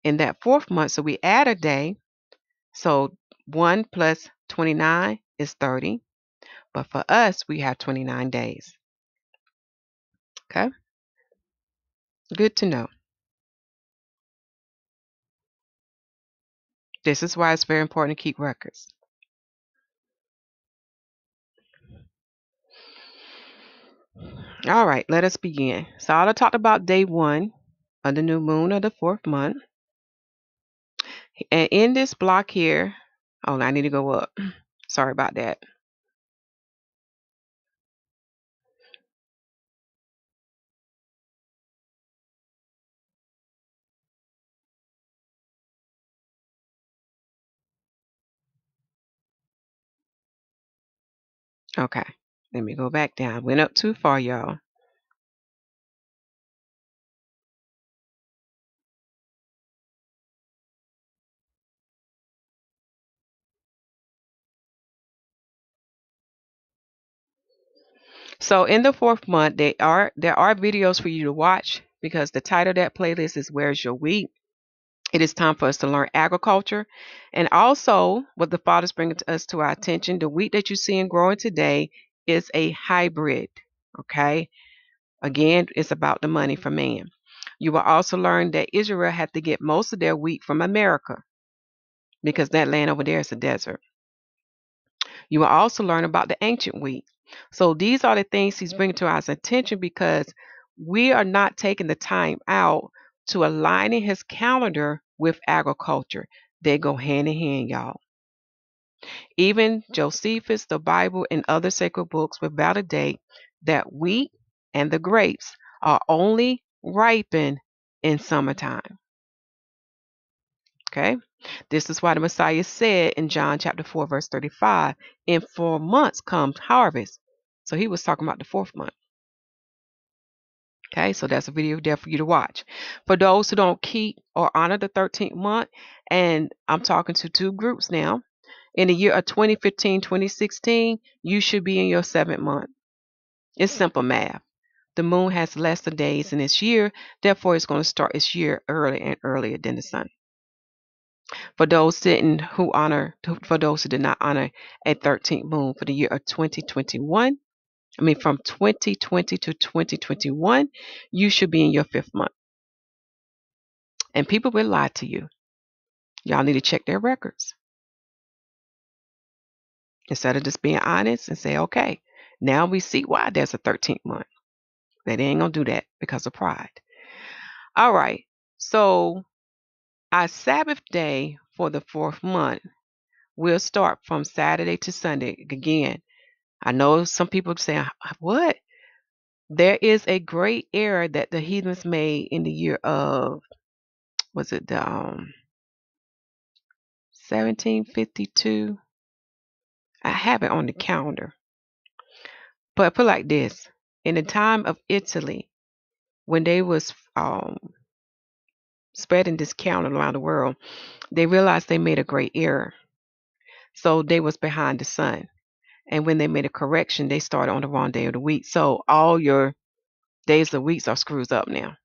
in that 4th month, so we add a day. So 1 plus 29 is 30. But for us, we have 29 days. Okay? Good to know. This is why it's very important to keep records. All right, let us begin. So I talked about day 1 of the new moon of the 4th month. And in this block here, oh, I need to go up. Sorry about that. Okay, let me go back down. Went up too far, y'all. So in the 4th month, there are videos for you to watch because the title of that playlist is Where's Your Wheat? It is time for us to learn agriculture. And also, what the Father's bringing to us to our attention, the wheat that you see and growing today is a hybrid. Okay? Again, it's about the money for man. You will also learn that Israel had to get most of their wheat from America because that land over there is a desert. You will also learn about the ancient wheat. So these are the things he's bringing to our attention because we are not taking the time out to aligning his calendar with agriculture. They go hand in hand, y'all. Even Josephus, the Bible, and other sacred books will validate that wheat and the grapes are only ripen in summertime. Okay? This is why the Messiah said in John chapter 4, verse 35, in 4 months comes harvest. So he was talking about the 4th month. Okay, so that's a video there for you to watch. For those who don't keep or honor the 13th month, and I'm talking to 2 groups now, in the year of 2015, 2016, you should be in your 7th month. It's simple math. The moon has less days in its year, therefore it's going to start its year earlier and earlier than the sun. For those who did not honor a 13th moon for the year of 2021, from 2020 to 2021, you should be in your 5th month. And people will lie to you. Y'all need to check their records. Instead of just being honest and say, okay, now we see why there's a 13th month. They ain't going to do that because of pride. All right. So our Sabbath day for the 4th month will start from Saturday to Sunday. Again, I know some people say, what? There is a great error that the heathens made in the year of, was it the 1752? I have it on the calendar. But put it like this. In the time of Italy, when they was spreading this calendar around the world, they realized they made a great error. So they was behind the sun. And when they made a correction, they started on the wrong day of the week. So all your days of the weeks are screws up now.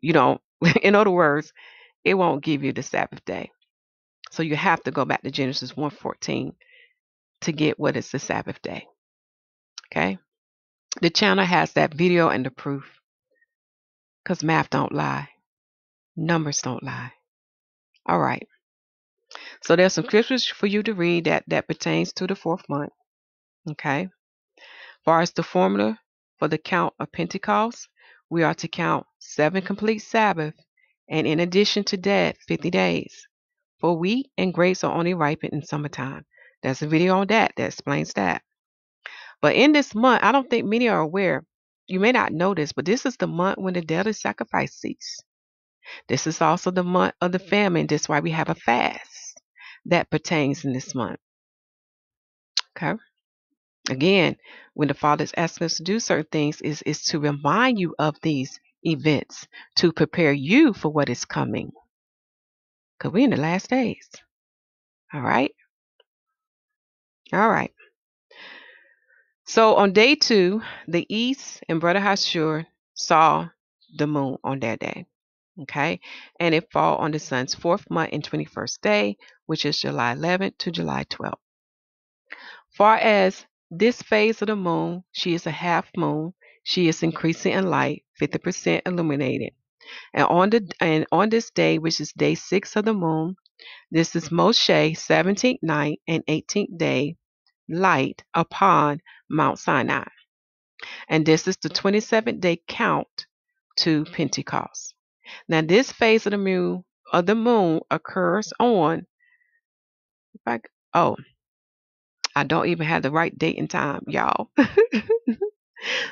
You don't, in other words, it won't give you the Sabbath day. So you have to go back to Genesis 1:14 to get what is the Sabbath day. Okay? The channel has that video and the proof. Because math don't lie. Numbers don't lie. All right. So there's some scriptures for you to read that pertains to the 4th month. Okay. Far as the formula for the count of Pentecost, we are to count 7 complete Sabbath, and in addition to that, 50 days. For wheat and grapes are only ripened in summertime. There's a video on that explains that. But in this month, I don't think many are aware. You may not know this, but this is the month when the daily sacrifice cease. This is also the month of the famine. That's why we have a fast that pertains in this month. Okay. Again, when the Father is asking us to do certain things, is to remind you of these events, to prepare you for what is coming. Because we're in the last days. All right. All right. So on day 2, the East and Brother Hashur saw the moon on that day. Okay. And it fall on the sun's 4th month and 21st day, which is July 11th to July 12th. Far as this phase of the moon, she is a half moon. She is increasing in light, 50% illuminated. And on this day, which is day 6 of the moon, this is Moshe 17th night and 18th day light upon Mount Sinai. And this is the 27th day count to Pentecost. Now this phase of the moon occurs on I don't even have the right date and time, y'all.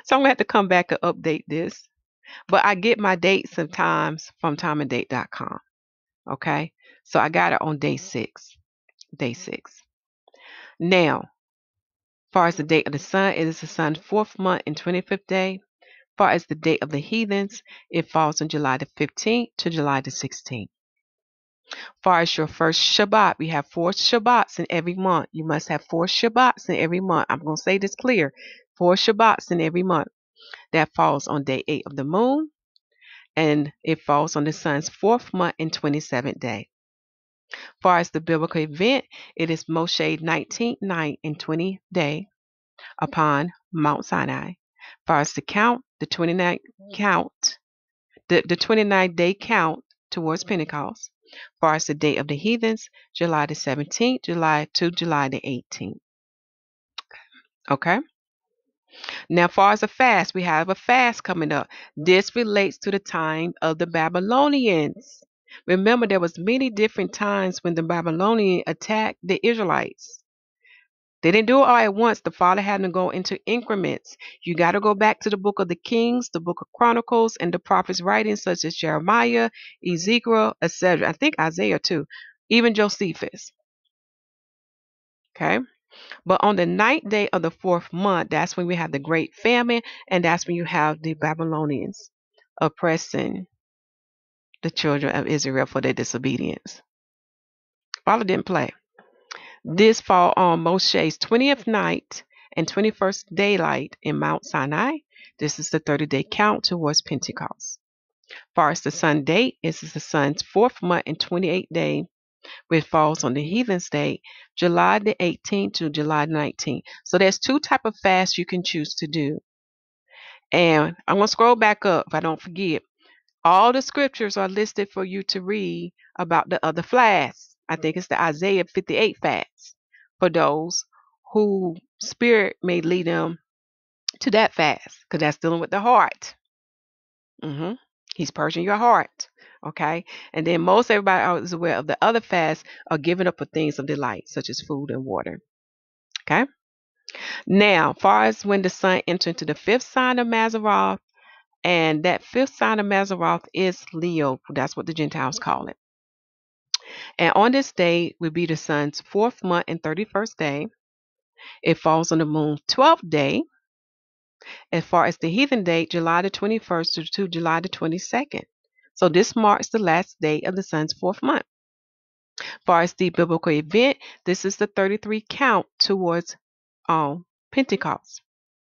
So I'm gonna have to come back and update this. But I get my dates and times from timeanddate.com. Okay. So I got it on day 6. Day 6. Now, as far as the date of the sun, it is the sun's 4th month and 25th day. As far as the date of the heathens, it falls on July the 15th to July the 16th. As far as your first Shabbat, we have 4 Shabbats in every month. You must have 4 Shabbats in every month. I'm going to say this clear. 4 Shabbats in every month. That falls on day 8 of the moon, and it falls on the sun's 4th month and 27th day. As far as the biblical event, it is Moshe 19th night and 20th day upon Mount Sinai. As far as the count, the 29th count, the 29th day count towards Pentecost. As far as the date of the heathens, July the 17th, July the 18th. Okay. Now, as far as a fast, we have a fast coming up. This relates to the time of the Babylonians. Remember, there was many different times when the Babylonians attacked the Israelites. They didn't do it all at once. The Father had to go into increments. You got to go back to the book of the Kings, the book of Chronicles, and the prophets' writings such as Jeremiah, Ezekiel, etc. I think Isaiah too, even Josephus. Okay. But on the 9th day of the 4th month, that's when we have the great famine, and that's when you have the Babylonians oppressing the children of Israel for their disobedience. Father didn't play. This fall on Moshe's 20th night and 21st daylight in Mount Sinai. This is the 30-day count towards Pentecost. As far as the sun date, this is the sun's 4th month and 28th day, which falls on the heathen's date, July the 18th to July the 19th. So there's 2 types of fasts you can choose to do. And I'm going to scroll back up if I don't forget. All the scriptures are listed for you to read about the other fasts. I think it's the Isaiah 58 fast for those who spirit may lead them to that fast, because that's dealing with the heart. He's purging your heart. Okay. And then most everybody is aware of the other fasts are giving up for things of delight, such as food and water. Okay. Now, far as when the sun enters into the 5th sign of Mazzaroth, and that 5th sign of Mazzaroth is Leo. That's what the Gentiles call it. And on this day will be the sun's 4th month and 31st day. It falls on the moon's 12th day. As far as the heathen date, July the 21st to July the 22nd. So this marks the last day of the sun's 4th month. As far as the biblical event, this is the 33 count towards Pentecost.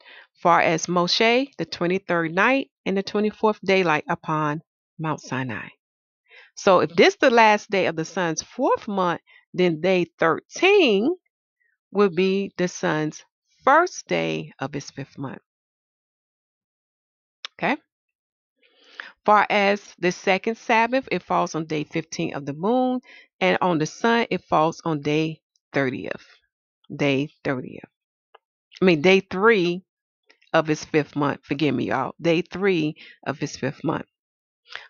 As far as Moshe, the 23rd night and the 24th daylight upon Mount Sinai. So if this is the last day of the sun's 4th month, then day 13 will be the sun's first day of his 5th month. Okay. Far as the second Sabbath, it falls on day 15 of the moon, and on the sun, it falls on day 30th. Day 30th. Day 3 of his 5th month. Forgive me, y'all. Day 3 of his 5th month.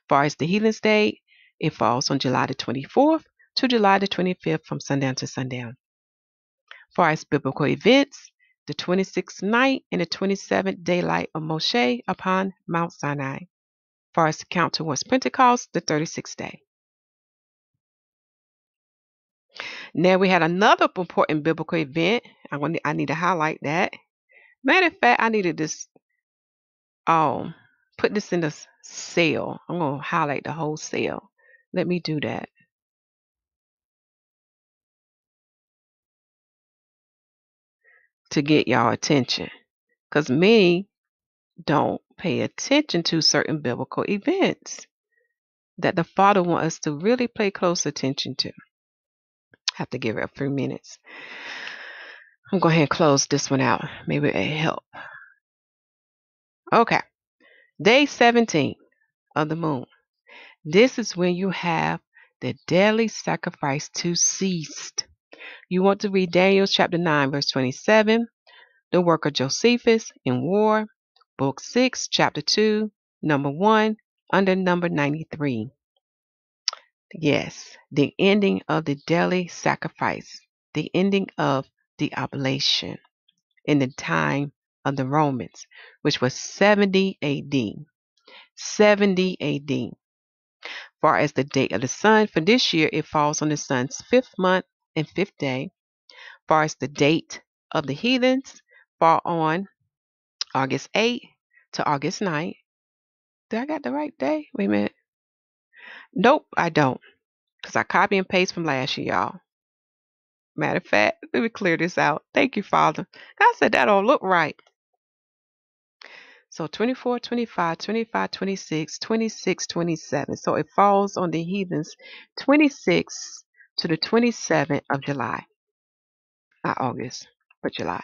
Far as the heathen's day, it falls on July the 24th to July the 25th from sundown to sundown. Far as biblical events, the 26th night and the 27th daylight of Moshe upon Mount Sinai. Far as the count towards Pentecost, the 36th day. Now we had another important biblical event. I need to highlight that. Matter of fact, I needed this. Put this in the cell. I'm gonna highlight the whole cell. Let me do that. To get y'all attention, because many don't pay attention to certain biblical events that the Father wants us to really pay close attention to. Have to give it a few minutes. I'm going to go ahead and close this one out. Maybe it'll help. Okay. Day 17 of the moon. This is when you have the daily sacrifice to cease. You want to read Daniel chapter 9, verse 27, the work of Josephus in war, book 6, chapter 2, number 1, under number 93. Yes, the ending of the daily sacrifice, the ending of the oblation in the time of the Romans, which was 70 AD. 70 AD. Far as the date of the sun, for this year it falls on the sun's 5th month and 5th day. Far as the date of the heathens, fall on August 8th to August 9th. Did I got the right day? Wait a minute. Nope, I don't. Because I copy and paste from last year, y'all. Matter of fact, let me clear this out. Thank you, Father. I said that don't look right. So 24, 25, 25, 26, 26, 27. So it falls on the heathens 26 to the 27th of July. Not August, but July.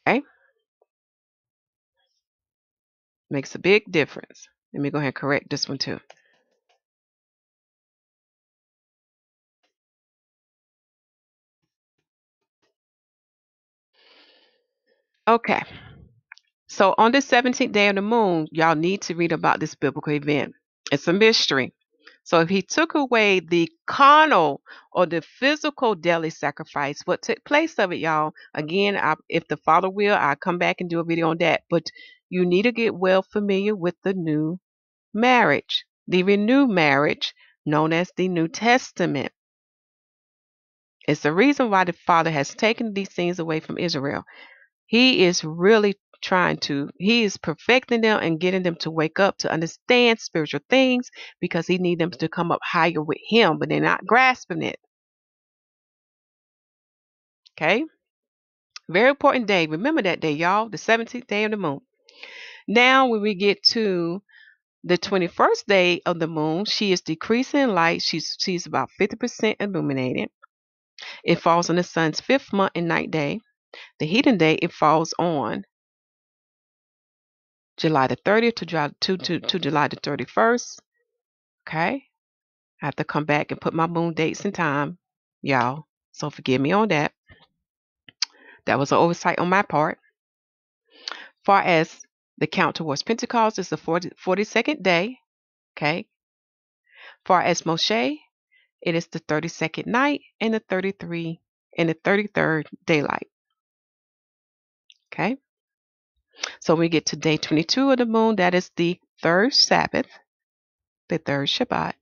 Okay? Makes a big difference. Let me go ahead and correct this one too. Okay. So on the 17th day of the moon, y'all need to read about this biblical event. It's a mystery. So if he took away the carnal or the physical daily sacrifice, what took place of it, y'all? Again, if the Father will, I'll come back and do a video on that. But you need to get well familiar with the new marriage, the renewed marriage known as the New Testament. It's the reason why the Father has taken these things away from Israel. He is really he is perfecting them and getting them to wake up to understand spiritual things because he needs them to come up higher with him, but they're not grasping it. Okay? Very important day. Remember that day, y'all, the 17th day of the moon. Now, when we get to the 21st day of the moon, she is decreasing in light. She's about 50% illuminated. It falls on the sun's 5th month and night day. The heathen day, it falls on July the 30th to July the 31st. Okay? I have to come back and put my moon dates and time, y'all. So forgive me on that. That was an oversight on my part. Far as the count towards Pentecost is the 42nd day. Okay. Far as Moshe, it is the 32nd night and the 33rd daylight. Okay. So we get to day 22 of the moon. That is the 3rd Sabbath, the 3rd Shabbat,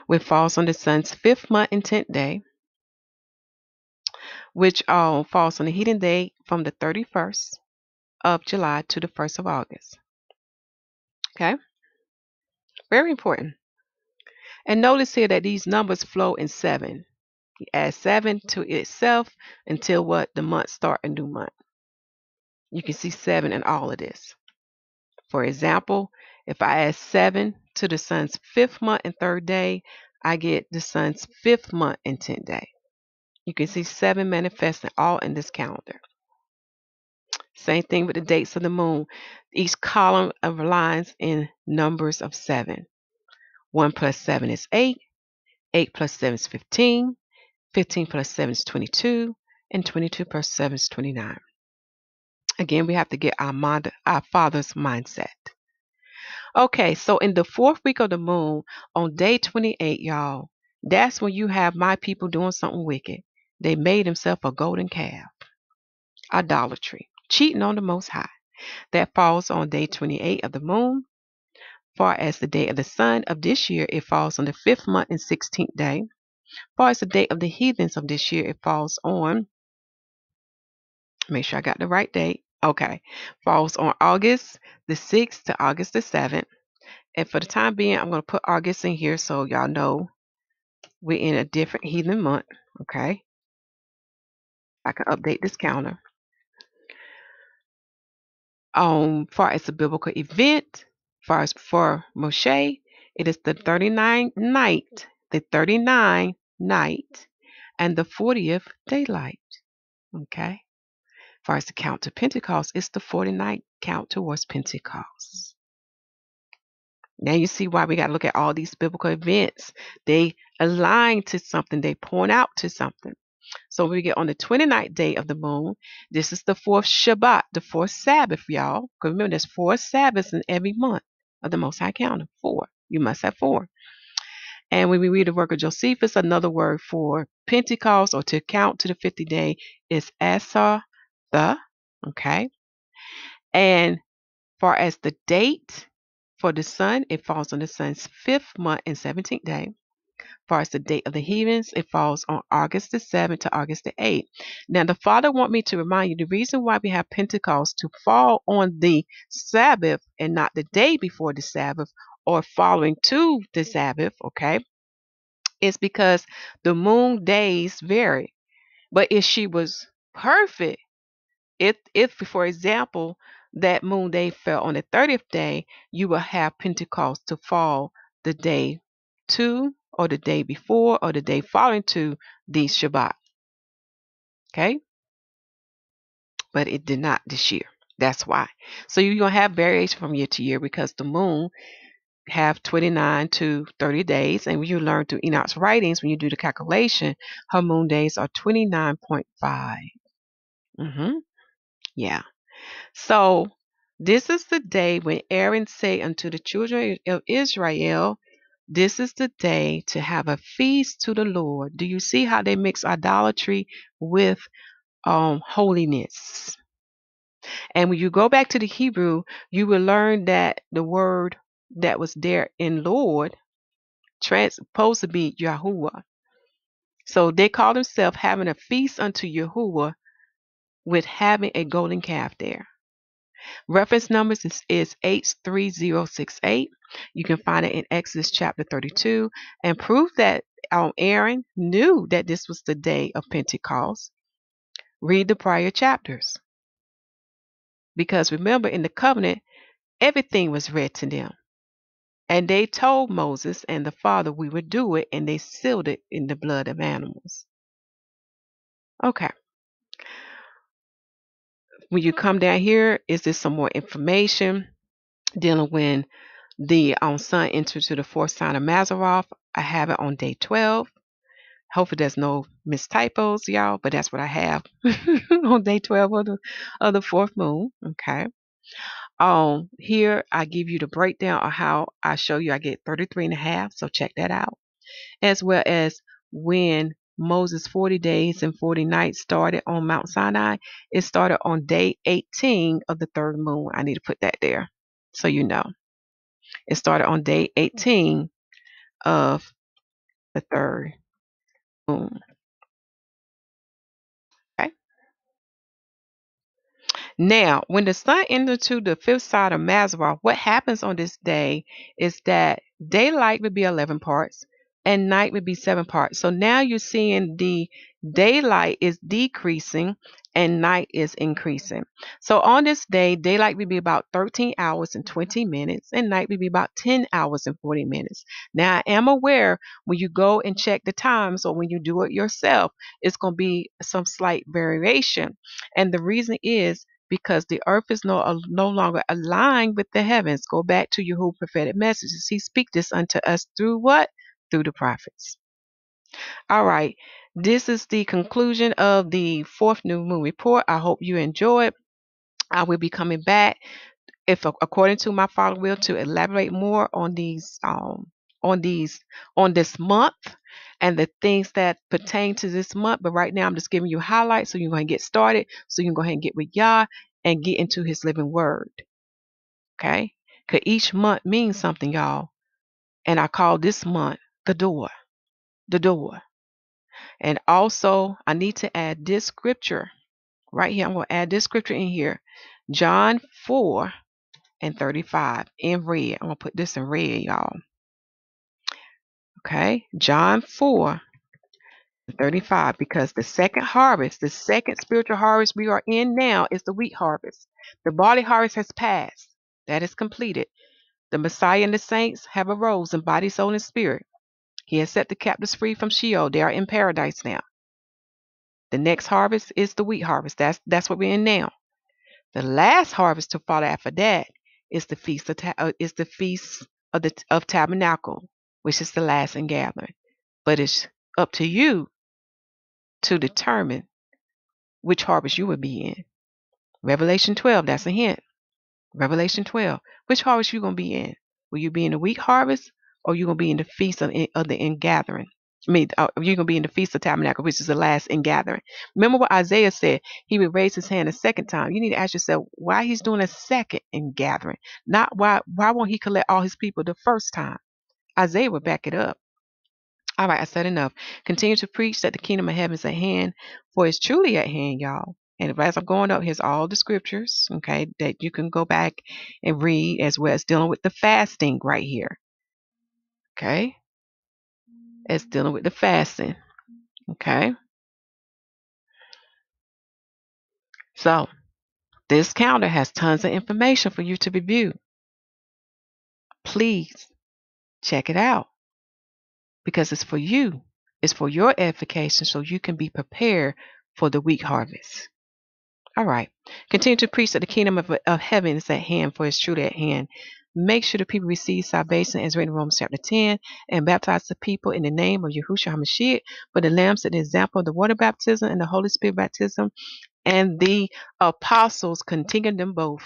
which falls on the sun's 5th month and 10th day, which falls on the heathen day from the 31st of July to the 1st of August. Okay? Very important. And notice here that these numbers flow in 7. You add 7 to itself until what? The month start a new month. You can see 7 in all of this. For example, if I add 7 to the sun's 5th month and 3rd day, I get the sun's 5th month and 10th day. You can see 7 manifesting all in this calendar. Same thing with the dates of the moon. Each column aligns in numbers of 7. 1 plus 7 is 8. 8 plus 7 is 15. 15 plus 7 is 22. And 22 plus 7 is 29. Again, we have to get our Father's mindset. Okay, so in the 4th week of the moon, on day 28, y'all, that's when you have my people doing something wicked. They made themselves a golden calf. Idolatry. Cheating on the Most High. That falls on day 28 of the moon. Far as the day of the sun of this year, it falls on the 5th month and 16th day. Far as the day of the heathens of this year, it falls on, make sure I got the right date. Okay. Falls on August the 6th to August the 7th. And for the time being, I'm going to put August in here so y'all know we're in a different heathen month. Okay. I can update this calendar. Far as the biblical event, far as for Moshe, it is the 39th night, and the 40th daylight. Okay. Far as the count to Pentecost, it's the 49th count towards Pentecost. Now you see why we got to look at all these biblical events. They align to something. They point out to something. So when we get on the 29th day of the moon, this is the 4th Shabbat, the 4th Sabbath, y'all. Because remember, there's 4 Sabbaths in every month of the Most High calendar. 4. You must have 4. And when we read the work of Josephus, another word for Pentecost or to count to the 50th day is Asar the. Okay. And far as the date for the sun, it falls on the sun's 5th month and 17th day. Far as the date of the heathens, it falls on August the 7th to August the 8th. Now, the Father want me to remind you the reason why we have Pentecost to fall on the Sabbath and not the day before the Sabbath or following to the Sabbath, okay, is because the moon days vary. But if she was perfect, if for example, that moon day fell on the 30th day, you will have Pentecost to fall the day to or the day before or the day following to the Shabbat. Okay? But it did not this year. That's why. So you're going to have variation from year to year because the moon have 29 to 30 days. And when you learn through Enoch's writings, when you do the calculation, her moon days are 29.5. Yeah. So this is the day when Aaron said unto the children of Israel, this is the day to have a feast to the Lord. Do you see how they mix idolatry with holiness? And when you go back to the Hebrew, you will learn that the word that was there in Lord supposed to be Yahuwah. So they call themselves having a feast unto Yahuwah with having a golden calf there. Reference numbers is H3068. You can find it in Exodus chapter 32 and prove that Aaron knew that this was the day of Pentecost. Read the prior chapters. Because remember, in the covenant, everything was read to them. And they told Moses and the Father we would do it, and they sealed it in the blood of animals. Okay. When you come down here, is there some more information dealing when the sun entered to the 4th sign of Mazzaroth? I have it on day 12. Hopefully there's no mistypos, y'all, but that's what I have on day 12 of the 4th moon. Okay. Here I give you the breakdown of how I show you I get 33 and a half. So check that out. As well as when Moses' 40 days and 40 nights started on Mount Sinai, it started on day 18 of the 3rd moon. I need to put that there so you know. It started on day 18 of the 3rd moon. Okay. Now, when the sun enters to the 5th side of Mazzaroth, what happens on this day is that daylight would be 11 parts and night would be 7 parts. So now you're seeing the daylight is decreasing and night is increasing. So on this day, daylight would be about 13 hours and 20 minutes and night would be about 10 hours and 40 minutes. Now, I am aware when you go and check the times or when you do it yourself, it's going to be some slight variation. And the reason is because the earth is no longer aligned with the heavens. Go back to Yahuwah prophetic messages. He speak this unto us through what? Through the prophets. All right. This is the conclusion of the fourth new moon report. I hope you enjoyed. I will be coming back, if according to my Father will, to elaborate more on on these on this month and the things that pertain to this month. But right now I'm just giving you highlights so you're going to get started, so you can go ahead and get with Yah and get into his living word. Okay? Because each month means something, y'all. And I call this month the door. The door. And also I need to add this scripture right here. I'm going to add this scripture in here. John 4:35 in red. I'm going to put this in red, y'all. Okay? John 4:35, because the second harvest, the second spiritual harvest we are in now is the wheat harvest. The barley harvest has passed. That is completed. The Messiah and the saints have arose in body, soul, and spirit. He has set the captives free from Sheol. They are in paradise now. The next harvest is the wheat harvest. That's what we're in now. The last harvest to follow after that is the feast of Tabernacle, which is the last ingathering. But it's up to you to determine which harvest you will be in. Revelation 12, that's a hint. Revelation 12, which harvest you going to be in? Will you be in the wheat harvest, or you going to be in the feast of the ingathering? You're going to be in the Feast of Tabernacle, which is the last ingathering. Remember what Isaiah said? He would raise his hand a second time. You need to ask yourself why he's doing a second ingathering. Not why won't he collect all his people the first time? Isaiah would back it up. All right, I said enough. Continue to preach that the kingdom of heaven is at hand, for it's truly at hand, y'all. And as I'm going up, here's all the scriptures, okay, that you can go back and read, as well as dealing with the fasting right here. Okay? It's dealing with the fasting. Okay? So, this calendar has tons of information for you to review. Please check it out, because it's for you. It's for your edification, so you can be prepared for the wheat harvest. All right. Continue to preach that the kingdom of heaven is at hand, for it's truly at hand. Make sure the people receive salvation as written in Romans chapter 10, and baptize the people in the name of Yahusha The Messiah. For the Lamb set the example of the water baptism and the Holy Spirit baptism, and the apostles continued them both.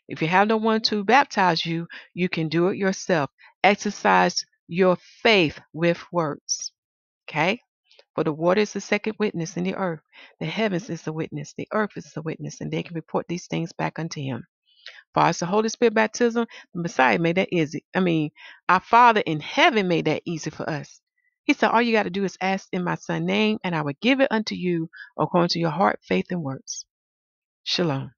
If you have no one to baptize you, you can do it yourself. Exercise your faith with works. Okay? For the water is the second witness in the earth. The heavens is the witness. The earth is the witness. And they can report these things back unto him. For as the Holy Spirit baptism, the Messiah made that easy. Our Father in heaven made that easy for us. He said, all you got to do is ask in my son's name, and I will give it unto you according to your heart, faith, and works. Shalom.